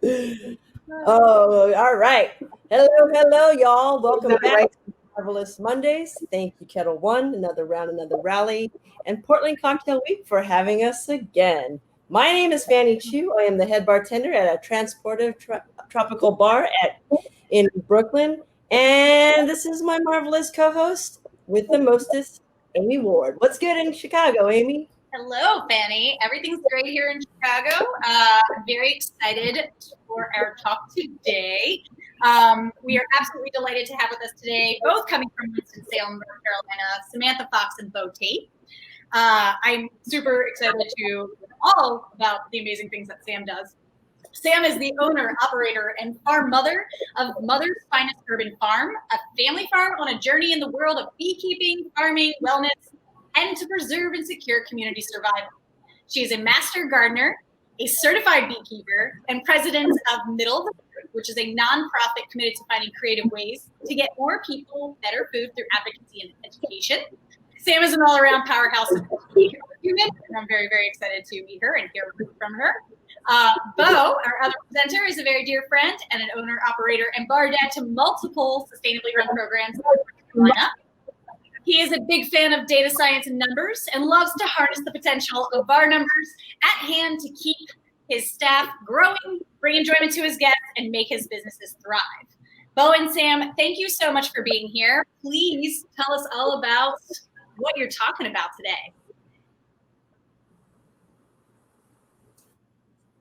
Oh, all right. Hello, y'all. Welcome back to Marvelous Mondays. Thank you, Kettle One, another round, another rally, and Portland Cocktail Week for having us again. My name is Fanny Chu. I am the head bartender at a transportive tropical bar in Brooklyn, and this is my marvelous co-host with the mostest, Amie Ward. What's good in Chicago, Amie? Hello, Fanny. Everything's great here in Chicago. I'm very excited for our talk today. We are absolutely delighted to have with us today, both coming from Winston-Salem, North Carolina, Samantha Foxx and Beau Tate. I'm super excited to hear all about the amazing things that Sam does. Sam is the owner, operator, and farm mother of Mother's Finest Urban Farm, a family farm on a journey in the world of beekeeping, farming, wellness, and to preserve and secure community survival. She is a master gardener, a certified beekeeper, and president of Middle of the Road, which is a nonprofit committed to finding creative ways to get more people better food through advocacy and education. Sam is an all-around powerhouse of human, and I'm very, very excited to meet her and hear from her. Beau, our other presenter, is a very dear friend and an owner, operator, and bar dad to multiple sustainably run programs in North Carolina. He is a big fan of data science and numbers and loves to harness the potential of bar numbers at hand to keep his staff growing, bring enjoyment to his guests, and make his businesses thrive. Beau and Sam, thank you so much for being here. Please tell us all about what you're talking about today.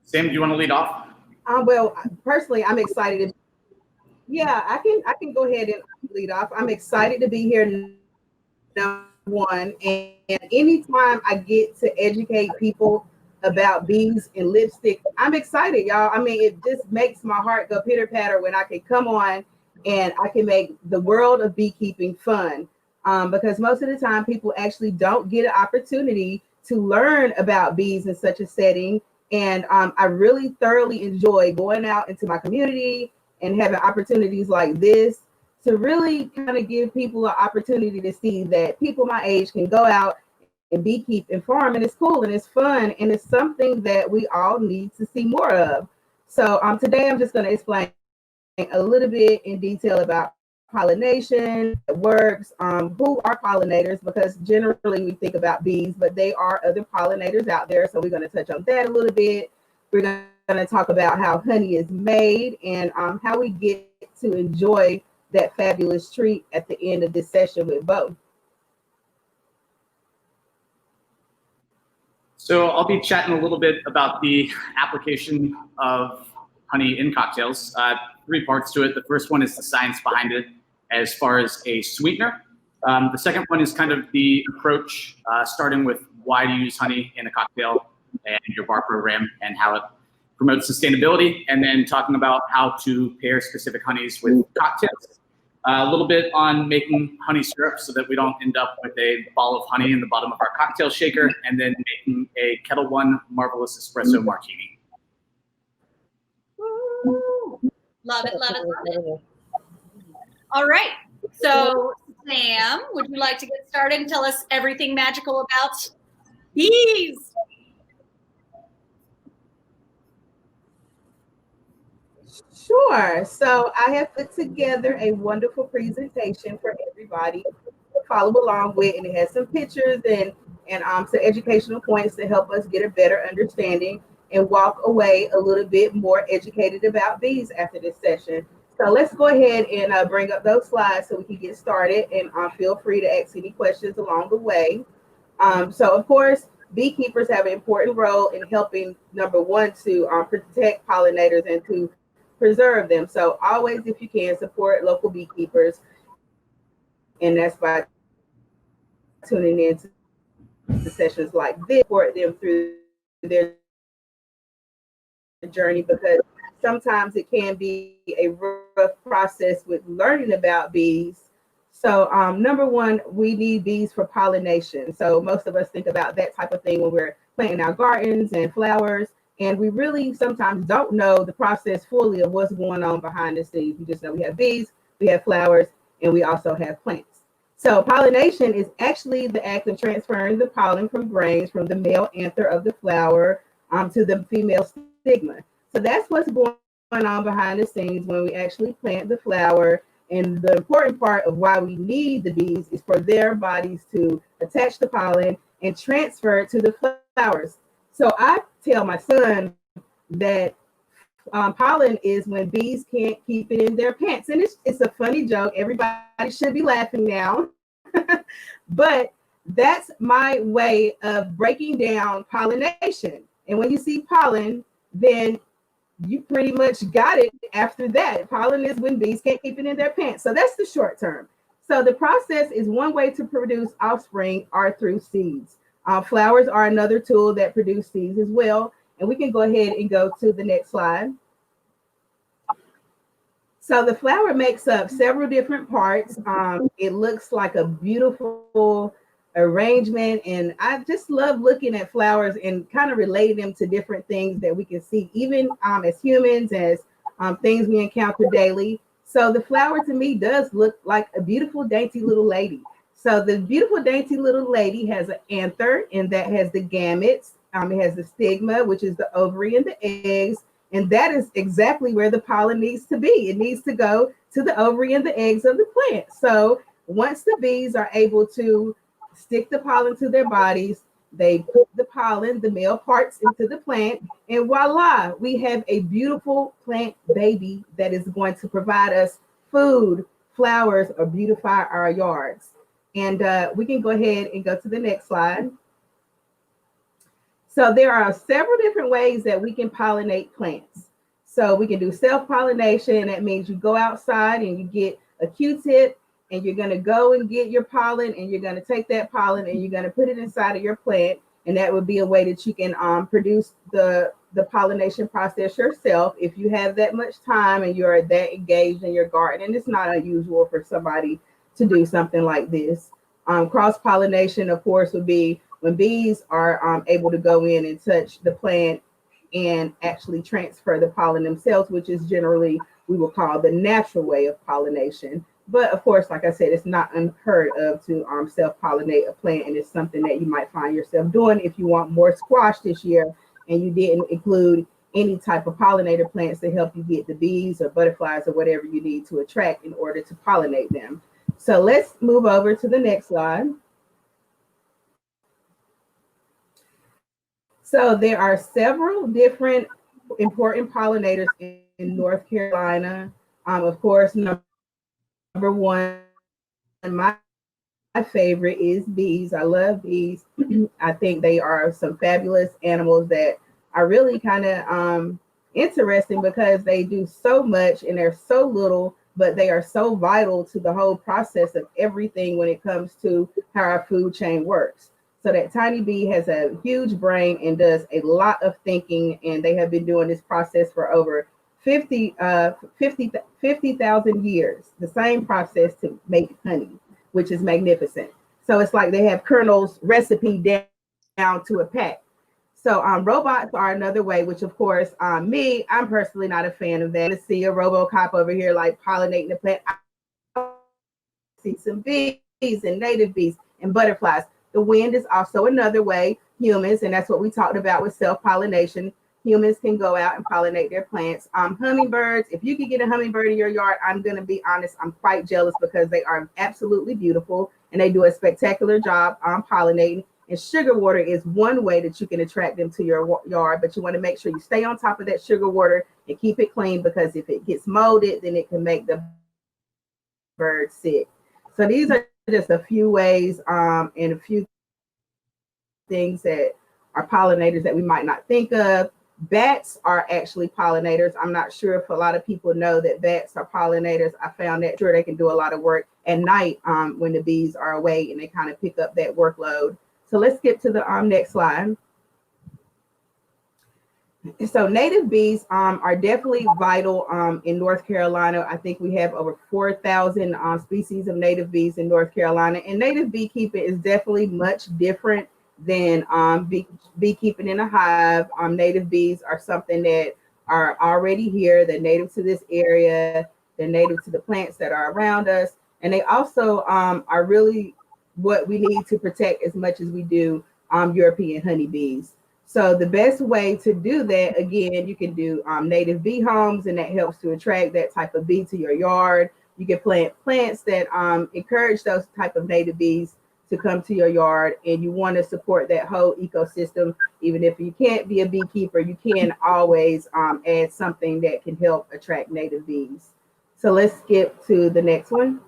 Sam, do you want to lead off? Well, personally, I'm excited. Yeah, I can go ahead and lead off. I'm excited to be here, number one. And anytime I get to educate people about bees and lipstick, I'm excited, y'all. I mean, it just makes my heart go pitter patter when I can come on and I can make the world of beekeeping fun. Because most of the time people actually don't get an opportunity to learn about bees in such a setting. And I really thoroughly enjoy going out into my community and having opportunities like this to really kind of give people an opportunity to see that people my age can go out and beekeep and farm, and it's cool and it's fun and it's something that we all need to see more of. So today I'm just going to explain a little bit in detail about pollination, it works, who are pollinators, because generally we think about bees, but they are other pollinators out there. So we're going to touch on that a little bit. We're going to talk about how honey is made and how we get to enjoy that fabulous treat at the end of this session with Beau. So I'll be chatting a little bit about the application of honey in cocktails. 3 parts to it. The first one is the science behind it as far as a sweetener. The second one is kind of the approach, starting with why to use honey in a cocktail and your bar program and how it promotes sustainability, and then talking about how to pair specific honeys with cocktails. A little bit on making honey syrup so that we don't end up with a ball of honey in the bottom of our cocktail shaker, and then making a Kettle One marvelous espresso martini. Love it, love it, love it. All right. So, Sam, would you like to get started and tell us everything magical about bees? Sure. So I have put together a wonderful presentation for everybody to follow along with, and it has some pictures and some educational points to help us get a better understanding and walk away a little bit more educated about bees after this session. So let's go ahead and bring up those slides so we can get started, and feel free to ask any questions along the way. So of course, beekeepers have an important role in helping, number one, to protect pollinators and to preserve them. So always, if you can, support local beekeepers, and that's by tuning in to sessions like this, support them through their journey, because sometimes it can be a rough process with learning about bees. So number one, we need bees for pollination. So most of us think about that type of thing when we're planting our gardens and flowers, and we really sometimes don't know the process fully of what's going on behind the scenes. We just know we have bees, we have flowers, and we also have plants. So pollination is actually the act of transferring the pollen from grains from the male anther of the flower to the female stigma. So that's what's going on behind the scenes when we actually plant the flower. And the important part of why we need the bees is for their bodies to attach the pollen and transfer it to the flowers. So I tell my son that pollen is when bees can't keep it in their pants. And it's a funny joke. Everybody should be laughing now. But that's my way of breaking down pollination. And when you see pollen, then you pretty much got it after that. Pollen is when bees can't keep it in their pants. So that's the short term. So the process is one way to produce offspring are through seeds. Flowers are another tool that produce seeds as well. And we can go ahead and go to the next slide. So the flower makes up several different parts. It looks like a beautiful arrangement, and I just love looking at flowers and kind of relating them to different things that we can see, even as humans, as things we encounter daily. So the flower to me does look like a beautiful, dainty little lady. So the beautiful, dainty little lady has an anther, and that has the gametes. It has the stigma, which is the ovary and the eggs. And that is exactly where the pollen needs to be. It needs to go to the ovary and the eggs of the plant. So once the bees are able to stick the pollen to their bodies, they put the pollen, the male parts, into the plant, and voila, we have a beautiful plant baby that is going to provide us food, flowers, or beautify our yards. And we can go ahead and go to the next slide. So there are several different ways that we can pollinate plants. So we can do self-pollination. That means you go outside and you get a Q-tip, and you're going to go and get your pollen, and you're going to take that pollen and you're going to put it inside of your plant. And that would be a way that you can produce the pollination process yourself if you have that much time and you're that engaged in your garden. And it's not unusual for somebody to do something like this. Cross-pollination, of course, would be when bees are able to go in and touch the plant and actually transfer the pollen themselves, which is generally we will call the natural way of pollination. But of course, like I said, it's not unheard of to self-pollinate a plant, and it's something that you might find yourself doing if you want more squash this year and you didn't include any type of pollinator plants to help you get the bees or butterflies or whatever you need to attract in order to pollinate them. So let's move over to the next slide. So there are several different important pollinators in North Carolina. Of course, number one, my favorite is bees. I love bees. I think they are some fabulous animals that are really kind of interesting because they do so much and they're so little, but they are so vital to the whole process of everything when it comes to how our food chain works. So that tiny bee has a huge brain and does a lot of thinking, and they have been doing this process for over 50,000 years, the same process to make honey, which is magnificent. So it's like they have Colonel's recipe down to a pack. So robots are another way, which of course, I'm personally not a fan of that. To see a RoboCop over here like pollinating the plant. I see some bees and native bees and butterflies. The wind is also another way. Humans, and that's what we talked about with self-pollination. Humans can go out and pollinate their plants. Hummingbirds, if you could get a hummingbird in your yard, I'm going to be honest, I'm quite jealous because they are absolutely beautiful and they do a spectacular job on pollinating. And sugar water is one way that you can attract them to your yard, but you want to make sure you stay on top of that sugar water and keep it clean, because if it gets molded, then it can make the bird sick. So these are just a few ways and a few things that are pollinators that we might not think of. Bats are actually pollinators. I'm not sure if a lot of people know that bats are pollinators. I found that sure they can do a lot of work at night when the bees are away and they kind of pick up that workload. So let's skip to the next slide. So native bees are definitely vital in North Carolina. I think we have over 4,000 species of native bees in North Carolina. And native beekeeping is definitely much different than beekeeping in a hive. Native bees are something that are already here. They're native to this area. They're native to the plants that are around us. And they also are really what we need to protect as much as we do European honeybees. So the best way to do that, again, you can do native bee homes, and that helps to attract that type of bee to your yard. You can plant plants that encourage those type of native bees to come to your yard, and you want to support that whole ecosystem. Even if you can't be a beekeeper, you can always add something that can help attract native bees. So let's skip to the next one.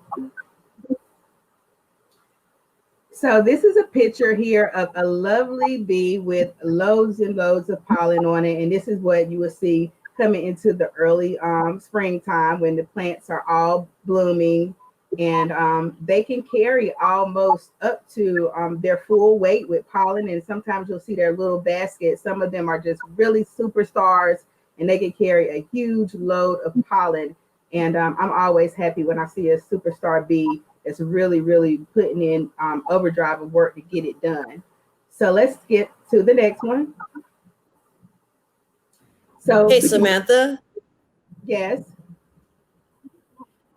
So this is a picture here of a lovely bee with loads and loads of pollen on it. And this is what you will see coming into the early springtime when the plants are all blooming, and they can carry almost up to their full weight with pollen. And sometimes you'll see their little baskets. Some of them are just really superstars, and they can carry a huge load of pollen. And I'm always happy when I see a superstar bee that's really, really putting in overdrive of work to get it done. So let's get to the next one. So, hey, Samantha. Yes.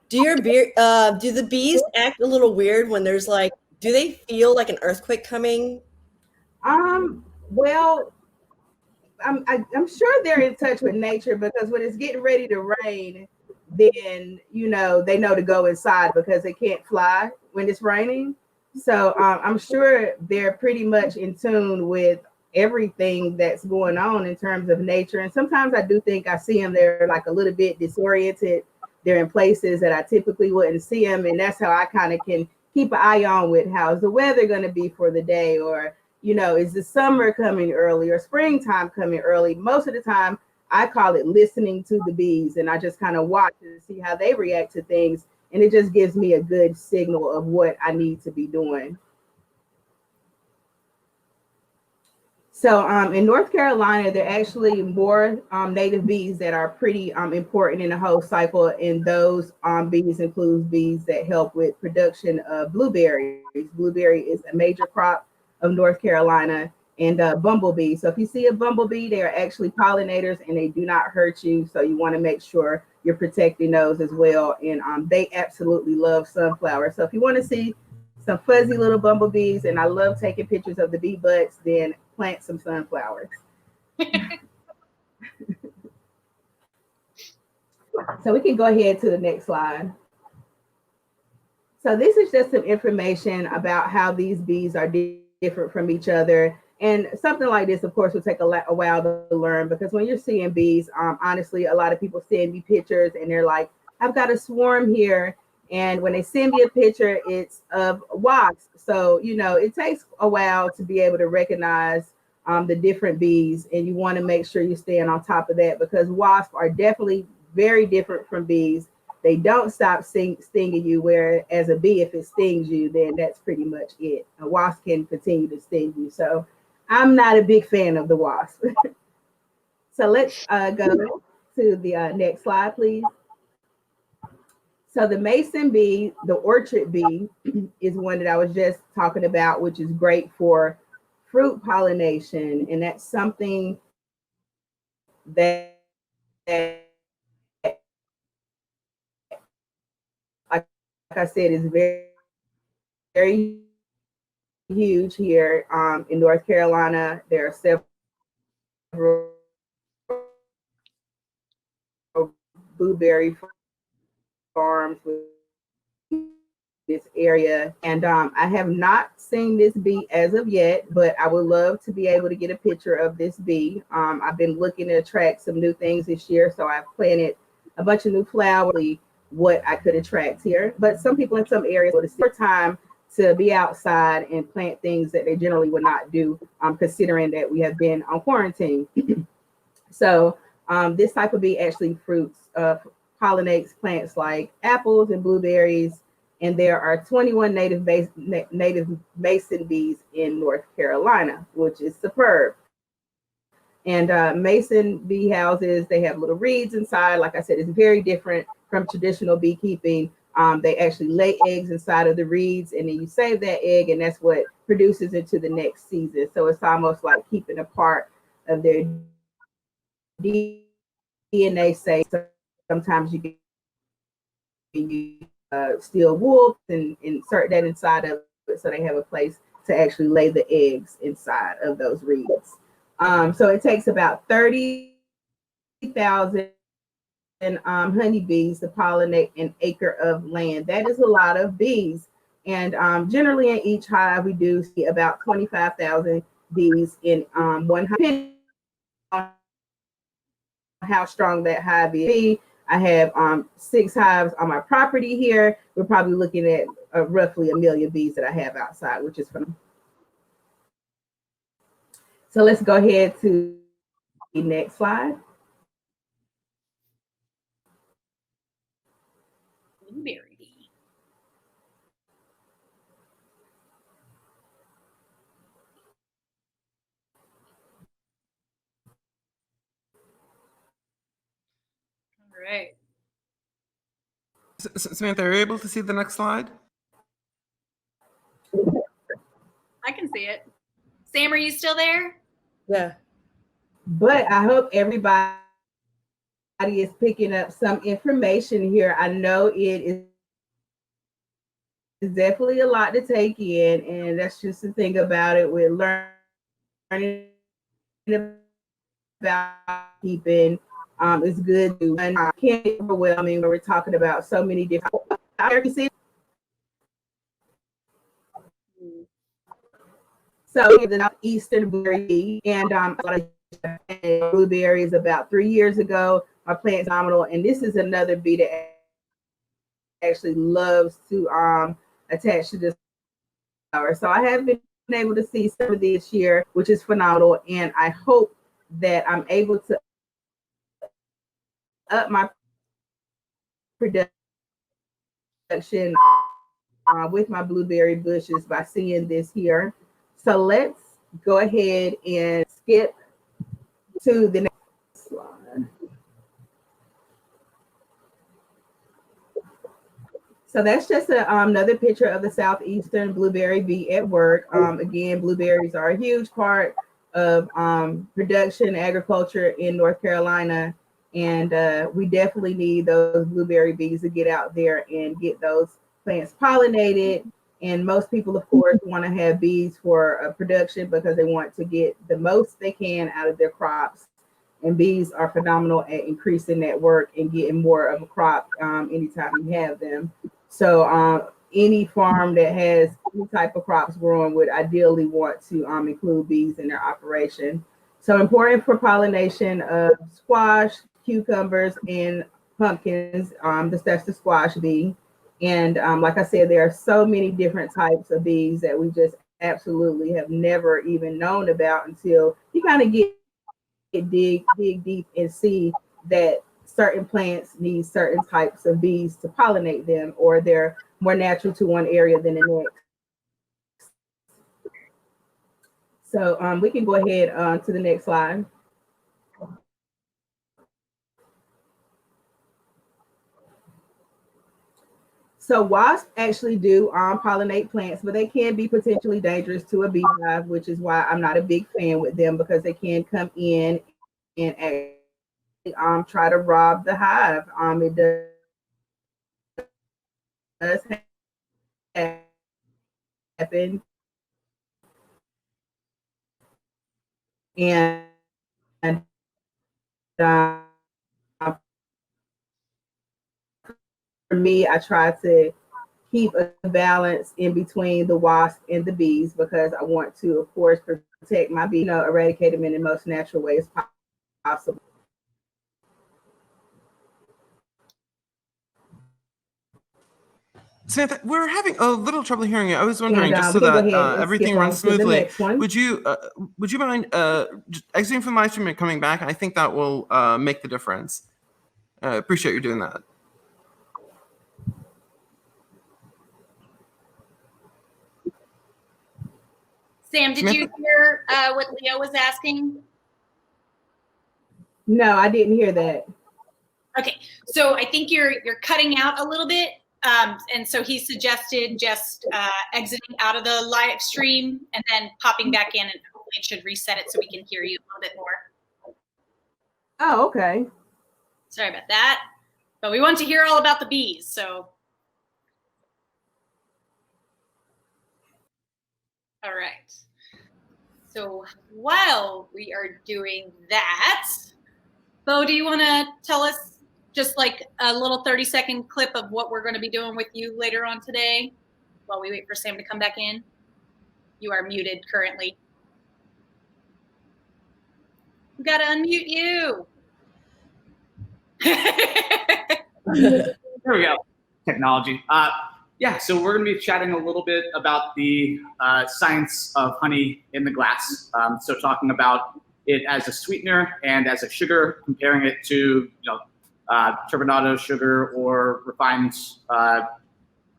Do the bees act a little weird when there's like, do they feel like an earthquake coming? Well, I'm sure they're in touch with nature, because when it's getting ready to rain, then they know to go inside because they can't fly when it's raining. So I'm sure they're pretty much in tune with everything that's going on in terms of nature. And sometimes I do think I see them, they're like a little bit disoriented. They're in places that I typically wouldn't see them, and that's how I kind of can keep an eye on with how's the weather going to be for the day, or is the summer coming early or springtime coming early? Most of the time, I call it listening to the bees, and I just kind of watch and see how they react to things. And it just gives me a good signal of what I need to be doing. So in North Carolina, there are actually more native bees that are pretty important in the whole cycle. And those bees include bees that help with production of blueberries. Blueberry is a major crop of North Carolina, and bumblebees. So if you see a bumblebee, they are actually pollinators and they do not hurt you. So you want to make sure you're protecting those as well. And they absolutely love sunflowers. So if you want to see some fuzzy little bumblebees, and I love taking pictures of the bee butts, then plant some sunflowers. So we can go ahead to the next slide. So this is just some information about how these bees are different from each other. And something like this, of course, will take a while to learn, because when you're seeing bees, honestly, a lot of people send me pictures and they're like, I've got a swarm here. And when they send me a picture, it's of wasps. So, it takes a while to be able to recognize the different bees. And you want to make sure you're staying on top of that, because wasps are definitely very different from bees. They don't stop stinging you, where as a bee, if it stings you, then that's pretty much it. A wasp can continue to sting you. So I'm not a big fan of the wasp. So let's go to the next slide, please. So the mason bee, the orchard bee, is one that I was just talking about, which is great for fruit pollination. And that's something that like I said, is very, very huge here in North Carolina. There are several blueberry farms with this area, and I have not seen this bee as of yet, but I would love to be able to get a picture of this bee. I've been looking to attract some new things this year, so I've planted a bunch of new flowers, what I could attract here. But some people in some areas will take more time to be outside and plant things that they generally would not do, considering that we have been on quarantine. So this type of bee actually pollinates plants like apples and blueberries. And there are 21 native mason bees in North Carolina, which is superb. And mason bee houses, they have little reeds inside. Like I said, it's very different from traditional beekeeping. They actually lay eggs inside of the reeds, and then you save that egg, and that's what produces into the next season. So it's almost like keeping a part of their DNA. Say sometimes you can steal wool and insert that inside of it, so they have a place to actually lay the eggs inside of those reeds. So it takes about 30,000 honeybees to pollinate an acre of land. That is a lot of bees. And generally in each hive, we do see about 25,000 bees in one hive. Depending on how strong that hive is. I have 6 hives on my property here. We're probably looking at roughly 1 million bees that I have outside, which is fun. So let's go ahead to the next slide. Blueberry. All right. Samantha, are you able to see the next slide? I can see it. Sam, are you still there? Yeah. But I hope everybody is picking up some information here. I know it is definitely a lot to take in, and that's just the thing about it with learning about keeping. It's good to can't be overwhelming when we're talking about so many different. So the northeastern blueberry and blueberries about 3 years ago. My plant's phenomenal, and this is another bee that actually loves to attach to this flower. So I have been able to see some of this year, which is phenomenal, and I hope that I'm able to up my production with my blueberry bushes by seeing this here. So let's go ahead and skip to the next slide. So that's just another picture of the southeastern blueberry bee at work. Again, blueberries are a huge part of production agriculture in North Carolina. And we definitely need those blueberry bees to get out there and get those plants pollinated. And most people, of course, want to have bees for production because they want to get the most they can out of their crops. And bees are phenomenal at increasing that work and getting more of a crop anytime you have them. So any farm that has any type of crops growing would ideally want to include bees in their operation. So important for pollination of squash, cucumbers, and pumpkins. That's the squash bee. And like I said, there are so many different types of bees that we just absolutely have never even known about until you kind of dig deep and see that certain plants need certain types of bees to pollinate them, or they're more natural to one area than the next. So we can go ahead to the next slide. So wasps actually do pollinate plants, but they can be potentially dangerous to a beehive, which is why I'm not a big fan with them, because they can come in and try to rob the hive. It does happen. And uh, for me, I try to keep a balance in between the wasp and the bees because I want to, of course, protect my bee, eradicate them in the most natural way as possible. Samantha, we're having a little trouble hearing you. I was wondering, just so we can go that ahead and everything skip on runs to the smoothly, next one. would you mind just exiting from the live stream and coming back? I think that will make the difference. Appreciate you doing that. Sam, did you hear what Leo was asking? No, I didn't hear that. Okay, so I think you're cutting out a little bit, and so he suggested just exiting out of the live stream and then popping back in, and hopefully it should reset it so we can hear you a little bit more. Oh, okay. Sorry about that, but we want to hear all about the bees, so. All right. So while we are doing that, Beau, do you want to tell us just like a little 30-second clip of what we're going to be doing with you later on today while we wait for Sam to come back in? You are muted currently. We got to unmute you. There we go. Technology. Yeah, so we're going to be chatting a little bit about the science of honey in the glass. So talking about it as a sweetener and as a sugar, comparing it to turbinado sugar or refined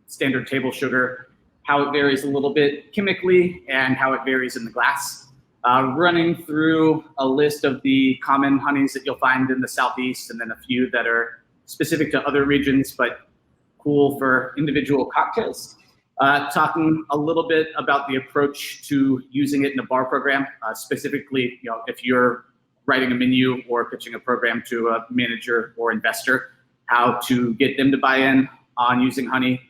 standard table sugar, how it varies a little bit chemically and how it varies in the glass. Running through a list of the common honeys that you'll find in the Southeast, and then a few that are specific to other regions, but cool for individual cocktails. Talking a little bit about the approach to using it in a bar program, specifically, if you're writing a menu or pitching a program to a manager or investor, how to get them to buy in on using honey,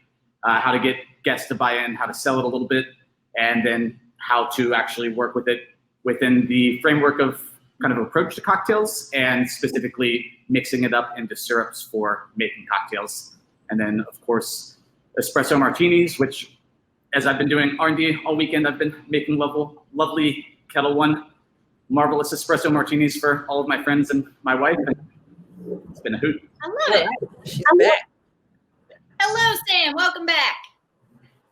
how to get guests to buy in, how to sell it a little bit, and then how to actually work with it within the framework of kind of approach to cocktails, and specifically mixing it up into syrups for making cocktails. And then, of course, espresso martinis, which, as I've been doing R&D all weekend, I've been making lovely Kettle One marvelous espresso martinis for all of my friends and my wife. And it's been a hoot. I love it. She's back. Hello, Sam. Welcome back.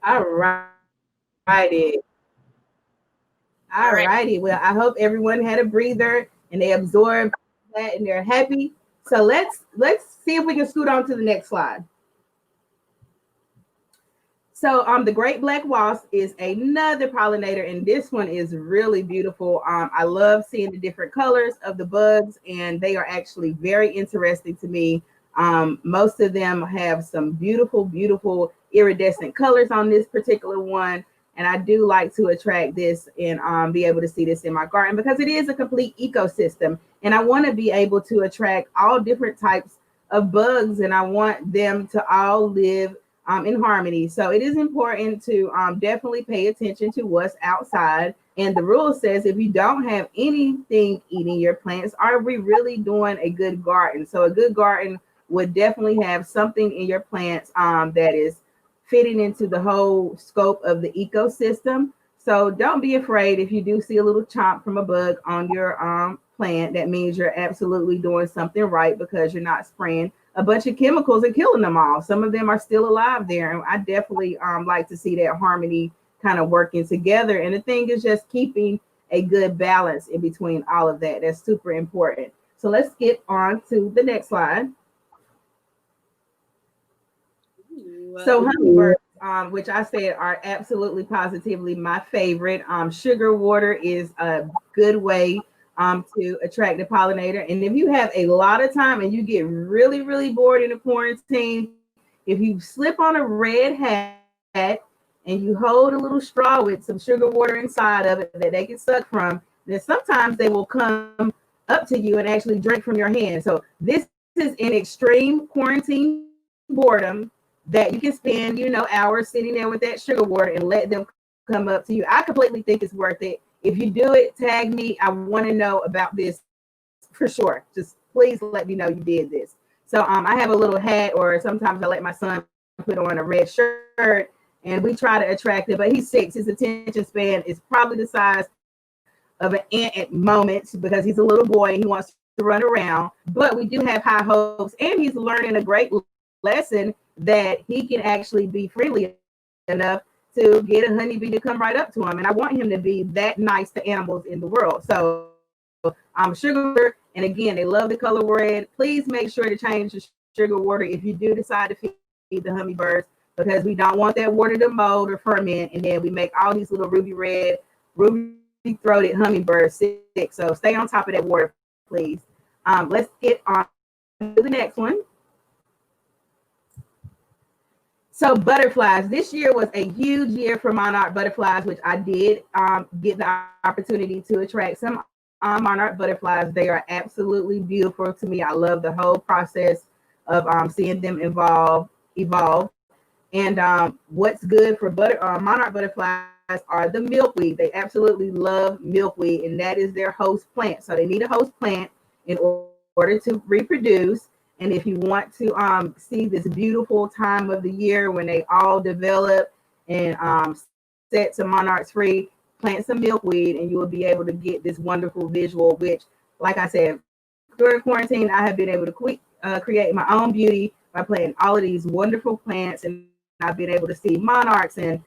All righty. All righty. Well, I hope everyone had a breather and they absorbed that and they're happy. So let's see if we can scoot on to the next slide. So the Great Black Wasp is another pollinator, and this one is really beautiful. I love seeing the different colors of the bugs, and they are actually very interesting to me. Most of them have some beautiful, beautiful iridescent colors on this particular one. And I do like to attract this and be able to see this in my garden because it is a complete ecosystem. And I want to be able to attract all different types of bugs, and I want them to all live in harmony. So it is important to definitely pay attention to what's outside. And the rule says if you don't have anything eating your plants, are we really doing a good garden? So a good garden would definitely have something in your plants that is fitting into the whole scope of the ecosystem. So don't be afraid if you do see a little chomp from a bug on your plant. That means you're absolutely doing something right because you're not spraying a bunch of chemicals and killing them all. Some of them are still alive there. And I definitely like to see that harmony kind of working together. And the thing is just keeping a good balance in between all of that. That's super important. So let's get on to the next slide. So hummingbirds, which I said are absolutely positively my favorite. Sugar water is a good way to attract the pollinator. And if you have a lot of time and you get really, really bored in the quarantine, if you slip on a red hat and you hold a little straw with some sugar water inside of it that they can suck from, then sometimes they will come up to you and actually drink from your hand. So this is an extreme quarantine boredom that you can spend, hours sitting there with that sugar water and let them come up to you. I completely think it's worth it. If you do it, tag me. I want to know about this for sure. Just please let me know you did this. So I have a little hat, or sometimes I let my son put on a red shirt and we try to attract it, but he's 6. His attention span is probably the size of an ant at moments because he's a little boy and he wants to run around. But we do have high hopes, and he's learning a great lesson that he can actually be friendly enough to get a honeybee to come right up to him. And I want him to be that nice to animals in the world. So sugar, and again, they love the color red. Please make sure to change the sugar water if you do decide to feed the hummingbirds, because we don't want that water to mold or ferment, and then we make all these little ruby red, ruby-throated hummingbirds sick. So stay on top of that water, please. Let's get on to the next one. So butterflies, this year was a huge year for monarch butterflies, which I did get the opportunity to attract some monarch butterflies. They are absolutely beautiful to me. I love the whole process of seeing them evolve. And what's good for monarch butterflies are the milkweed. They absolutely love milkweed, and that is their host plant. So they need a host plant in order to reproduce. And if you want to see this beautiful time of the year when they all develop and set some monarchs free, plant some milkweed, and you will be able to get this wonderful visual, which, like I said, during quarantine, I have been able to create my own beauty by planting all of these wonderful plants, and I've been able to see monarchs and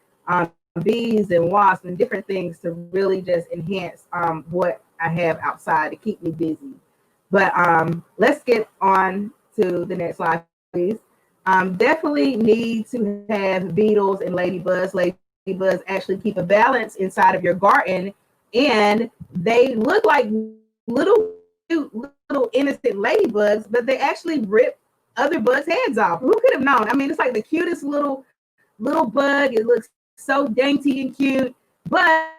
bees and wasps and different things to really just enhance what I have outside to keep me busy. But let's get on to the next slide, please. Definitely need to have beetles and ladybugs. Ladybugs actually keep a balance inside of your garden, and they look like little innocent ladybugs, but they actually rip other bugs' heads off. Who could have known? I mean, it's like the cutest little bug. It looks so dainty and cute, but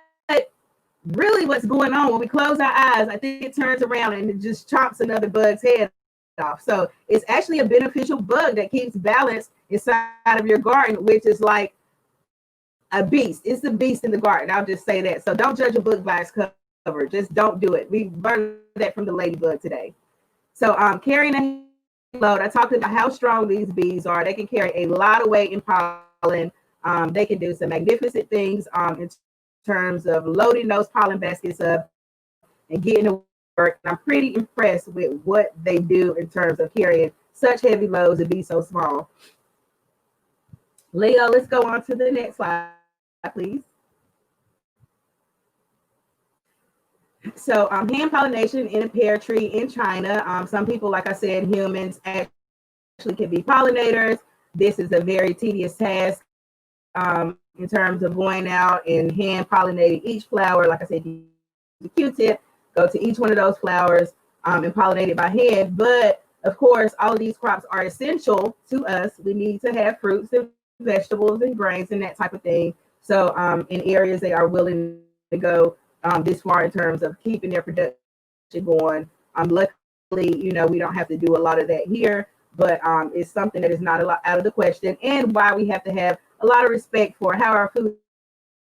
really what's going on when we close our eyes, I think it turns around and it just chops another bug's head off. So it's actually a beneficial bug that keeps balance inside of your garden, which is like a beast. It's the beast in the garden. I'll just say that. So don't judge a book by its cover. Just don't do it. We learned that from the ladybug today. So carrying a load, I talked about how strong these bees are. They can carry a lot of weight in pollen. They can do some magnificent things in terms of loading those pollen baskets up and getting to work. I'm pretty impressed with what they do in terms of carrying such heavy loads and be so small. Leo, let's go on to the next slide, please. So hand pollination in a pear tree in China. Some people, like I said, humans actually can be pollinators. This is a very tedious task in terms of going out and hand pollinating each flower. Like I said, use the Q-tip, go to each one of those flowers and pollinate it by hand. But of course, all of these crops are essential to us. We need to have fruits and vegetables and grains and that type of thing. So in areas they are willing to go this far in terms of keeping their production going. Luckily, you know, we don't have to do a lot of that here, but it's something that is not a lot out of the question, and why we have to have a lot of respect for how our food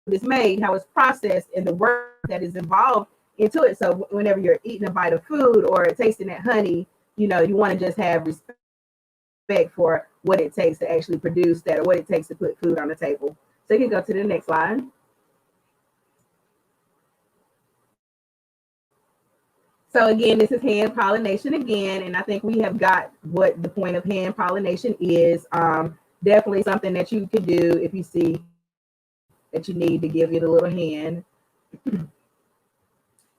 is made, how it's processed, and the work that is involved into it. So whenever you're eating a bite of food or tasting that honey, you know, you want to just have respect for what it takes to actually produce that, or what it takes to put food on the table. So you can go to the next slide. So again, this is hand pollination again, and I think we have got what the point of hand pollination is. Definitely something that you can do if you see that you need to give it a little hand.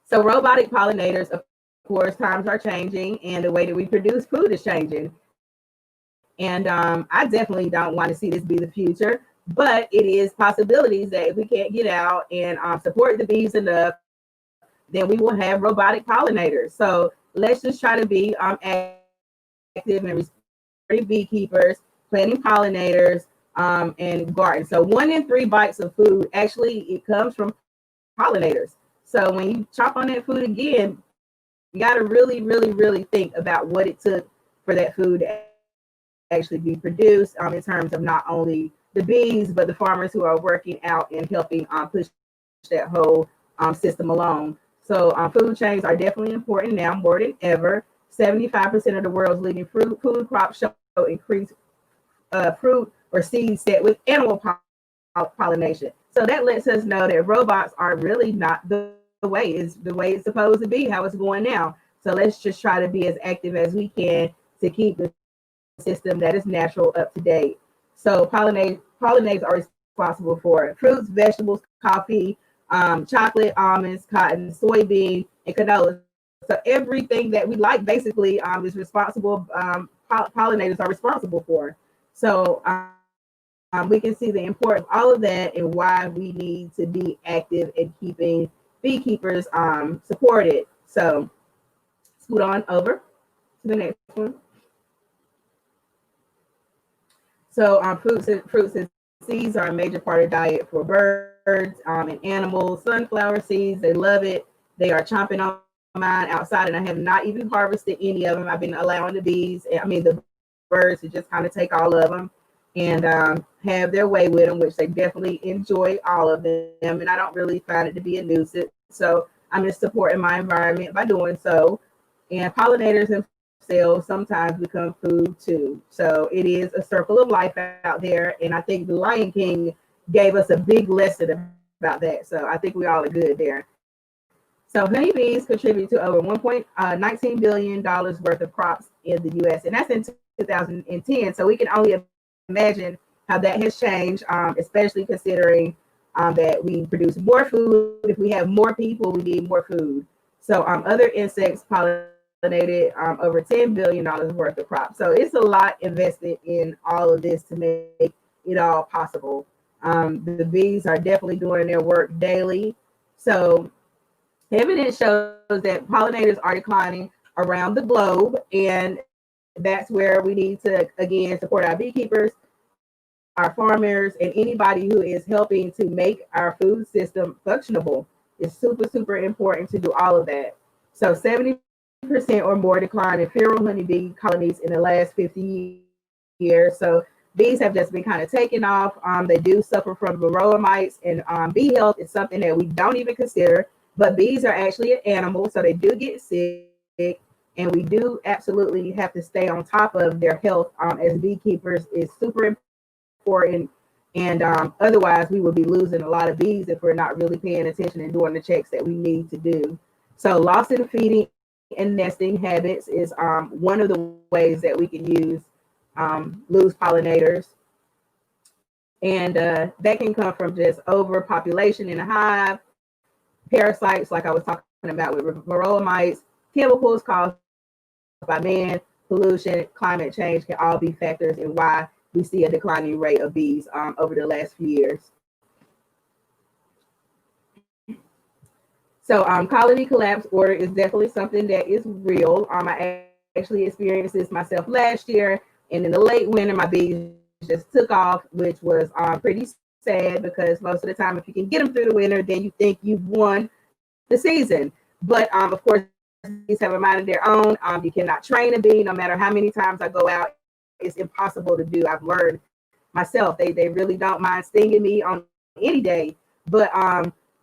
So robotic pollinators, of course, times are changing, and the way that we produce food is changing. And I definitely don't want to see this be the future, but it is possibilities that if we can't get out and support the bees enough, then we will have robotic pollinators. So let's just try to be active and responsible beekeepers, planting pollinators, and garden. So 1 in 3 bites of food, actually, it comes from pollinators. So when you chop on that food again, you got to really, really, really think about what it took for that food to actually be produced in terms of not only the bees, but the farmers who are working out and helping push that whole system along. So food chains are definitely important now more than ever. 75% of the world's leading food crops show increased fruit or seed set with animal pollination. So that lets us know that robots are really not the way it's supposed to be, how it's going now. So let's just try to be as active as we can to keep the system that is natural up to date. So pollinators are responsible for fruits, vegetables, coffee, chocolate, almonds, cotton, soybean, and canola. So everything that we like basically is responsible, pollinators are responsible for. So we can see the importance of all of that and why we need to be active in keeping beekeepers supported. So scoot on over to the next one. So fruits and seeds are a major part of diet for birds and animals. Sunflower seeds, they love it. They are chomping on mine outside, and I have not even harvested any of them. I've been allowing the birds to just kind of take all of them. And have their way with them, which they definitely enjoy all of them. And I don't really find it to be a nuisance. So I'm just supporting my environment by doing so. And pollinators themselves sometimes become food too. So it is a circle of life out there. And I think the Lion King gave us a big lesson about that. So I think we all are good there. So honeybees contribute to over $1.19 billion worth of crops in the U.S. And that's in 2010. So we can only imagine how that has changed, especially considering that we produce more food. If we have more people, we need more food. So other insects pollinated over $10 billion worth of crops. So it's a lot invested in all of this to make it all possible. The bees are definitely doing their work daily. So evidence shows that pollinators are declining around the globe, and that's where we need to, again, support our beekeepers, our farmers, and anybody who is helping to make our food system functionable. It's super, super important to do all of that. So 70% or more decline in feral honeybee colonies in the last 50 years. So bees have just been kind of taken off. They do suffer from varroa mites, and bee health is something that we don't even consider. But bees are actually an animal, so they do get sick, and we do absolutely have to stay on top of their health as beekeepers. Is super important, and otherwise we will be losing a lot of bees if we're not really paying attention and doing the checks that we need to do. So loss in feeding and nesting habits is one of the ways that we can use lose pollinators, and that can come from just overpopulation in a hive, parasites like I was talking about with varroa mites, chemicals caused by man, pollution, climate change can all be factors in why we see a declining rate of bees over the last few years. So colony collapse order is definitely something that is real. I actually experienced this myself last year, and in the late winter, my bees just took off, which was pretty sad, because most of the time, if you can get them through the winter, then you think you've won the season. But of course, bees have a mind of their own. You cannot train a bee, no matter how many times I go out. It's impossible to do. I've learned myself. They really don't mind stinging me on any day. But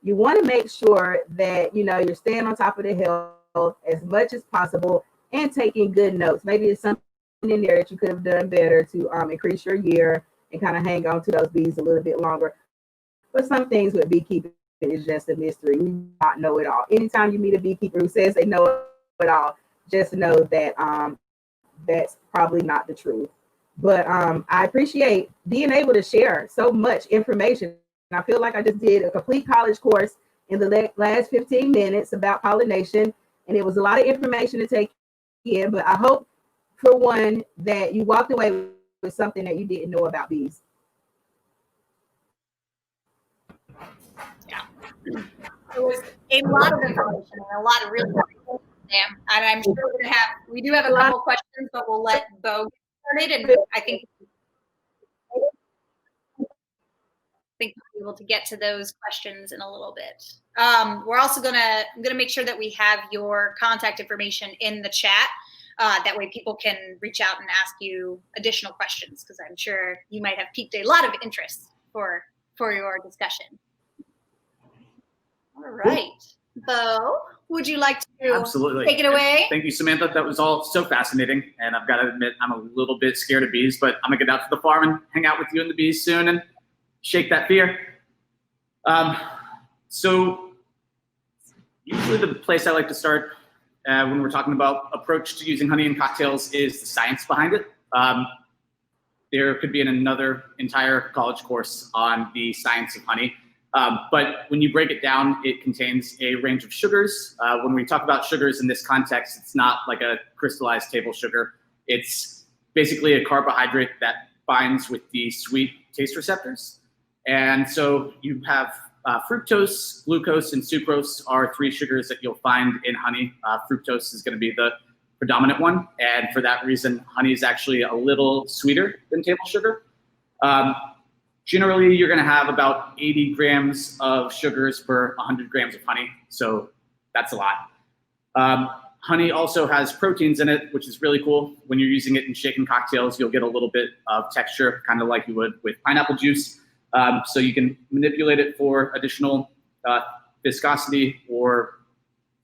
you want to make sure that you're staying on top of the health as much as possible and taking good notes. Maybe it's something in there that you could have done better to increase your year and kind of hang on to those bees a little bit longer. But some things with beekeeping is just a mystery. We do not know it all. Anytime you meet a beekeeper who says they know it all, just know that that's probably not the truth. But I appreciate being able to share so much information. I feel like I just did a complete college course in the last 15 minutes about pollination, and it was a lot of information to take in. But I hope, for one, that you walked away with something that you didn't know about bees. Yeah. It was a lot of information and a lot of really good. And I'm sure we do have a couple of questions, but we'll let Beau get started. And I think we'll be able to get to those questions in a little bit. We're also I'm gonna make sure that we have your contact information in the chat. That way people can reach out and ask you additional questions, because I'm sure you might have piqued a lot of interest for your discussion. All right. Beau, would you like to Absolutely take it away? Thank you, Samantha. That was all so fascinating. And I've got to admit, I'm a little bit scared of bees, but I'm going to get out to the farm and hang out with you and the bees soon and shake that fear. So usually the place I like to start when we're talking about approach to using honey in cocktails is the science behind it. There could be another entire college course on the science of honey. But when you break it down, it contains a range of sugars. When we talk about sugars in this context, it's not like a crystallized table sugar. It's basically a carbohydrate that binds with the sweet taste receptors. And so you have fructose, glucose, and sucrose are three sugars that you'll find in honey. Fructose is going to be the predominant one. And for that reason, honey is actually a little sweeter than table sugar. Generally, you're going to have about 80 grams of sugars per 100 grams of honey. So that's a lot. Honey also has proteins in it, which is really cool. When you're using it in shaken cocktails, you'll get a little bit of texture, kind of like you would with pineapple juice. So you can manipulate it for additional viscosity or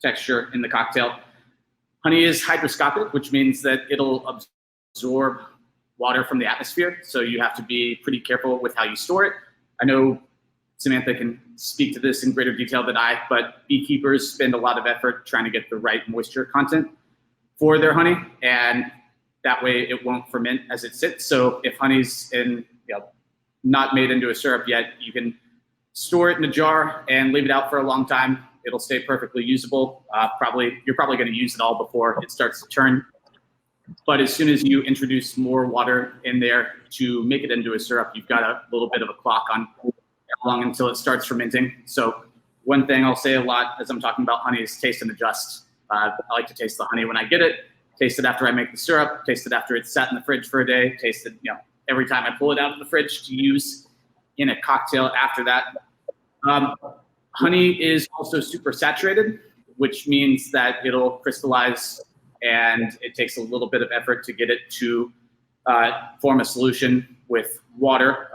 texture in the cocktail. Honey is hygroscopic, which means that it'll absorb water from the atmosphere. So you have to be pretty careful with how you store it. I know Samantha can speak to this in greater detail than I, but beekeepers spend a lot of effort trying to get the right moisture content for their honey, and that way it won't ferment as it sits. So if honey's not made into a syrup yet, you can store it in a jar and leave it out for a long time. It'll stay perfectly usable. You're probably going to use it all before it starts to turn. But as soon as you introduce more water in there to make it into a syrup, you've got a little bit of a clock on how long until it starts fermenting. So one thing I'll say a lot as I'm talking about honey is taste and adjust. I like to taste the honey when I get it, taste it after I make the syrup, taste it after it's sat in the fridge for a day, taste it every time I pull it out of the fridge to use in a cocktail after that. Honey is also super saturated, which means that it'll crystallize, and it takes a little bit of effort to get it to form a solution with water.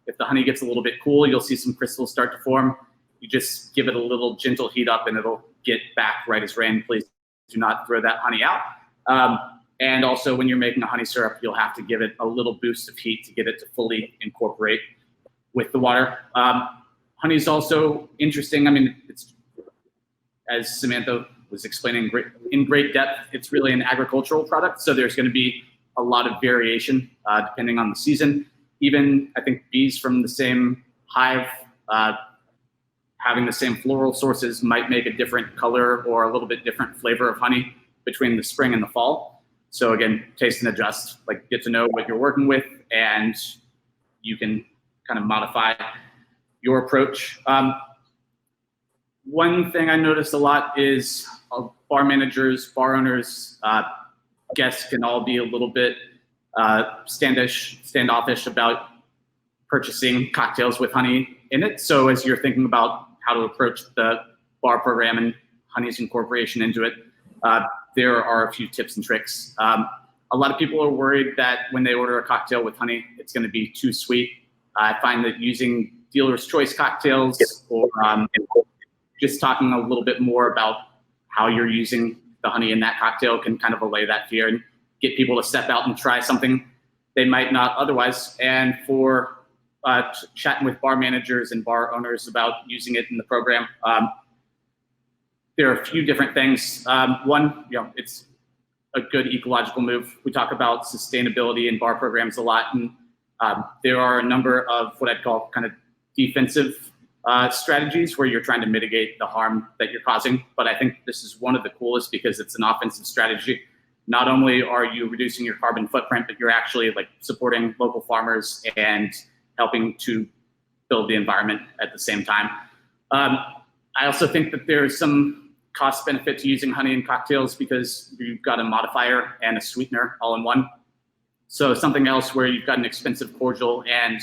If the honey gets a little bit cool, you'll see some crystals start to form. You just give it a little gentle heat up and it'll get back right as rain. Please do not throw that honey out. And also when you're making a honey syrup, you'll have to give it a little boost of heat to get it to fully incorporate with the water. Honey is also interesting. I mean, it's, as Samantha was explaining in great depth, it's really an agricultural product. So there's going to be a lot of variation depending on the season. Even I think bees from the same hive having the same floral sources might make a different color or a little bit different flavor of honey between the spring and the fall. So again, taste and adjust, like get to know what you're working with, and you can kind of modify your approach. One thing I noticed a lot is bar managers, bar owners, guests can all be a little bit standoffish about purchasing cocktails with honey in it. So as you're thinking about how to approach the bar program and honey's incorporation into it, there are a few tips and tricks. A lot of people are worried that when they order a cocktail with honey, it's going to be too sweet. I find that using dealer's choice cocktails or just talking a little bit more about how you're using the honey in that cocktail can kind of allay that fear and get people to step out and try something they might not otherwise. And for chatting with bar managers and bar owners about using it in the program, there are a few different things. One, it's a good ecological move. We talk about sustainability in bar programs a lot, and there are a number of what I'd call kind of defensive strategies where you're trying to mitigate the harm that you're causing. But I think this is one of the coolest because it's an offensive strategy. Not only are you reducing your carbon footprint, but you're actually like supporting local farmers and helping to build the environment at the same time. I also think that there's some cost benefit to using honey in cocktails because you've got a modifier and a sweetener all in one. So something else where you've got an expensive cordial and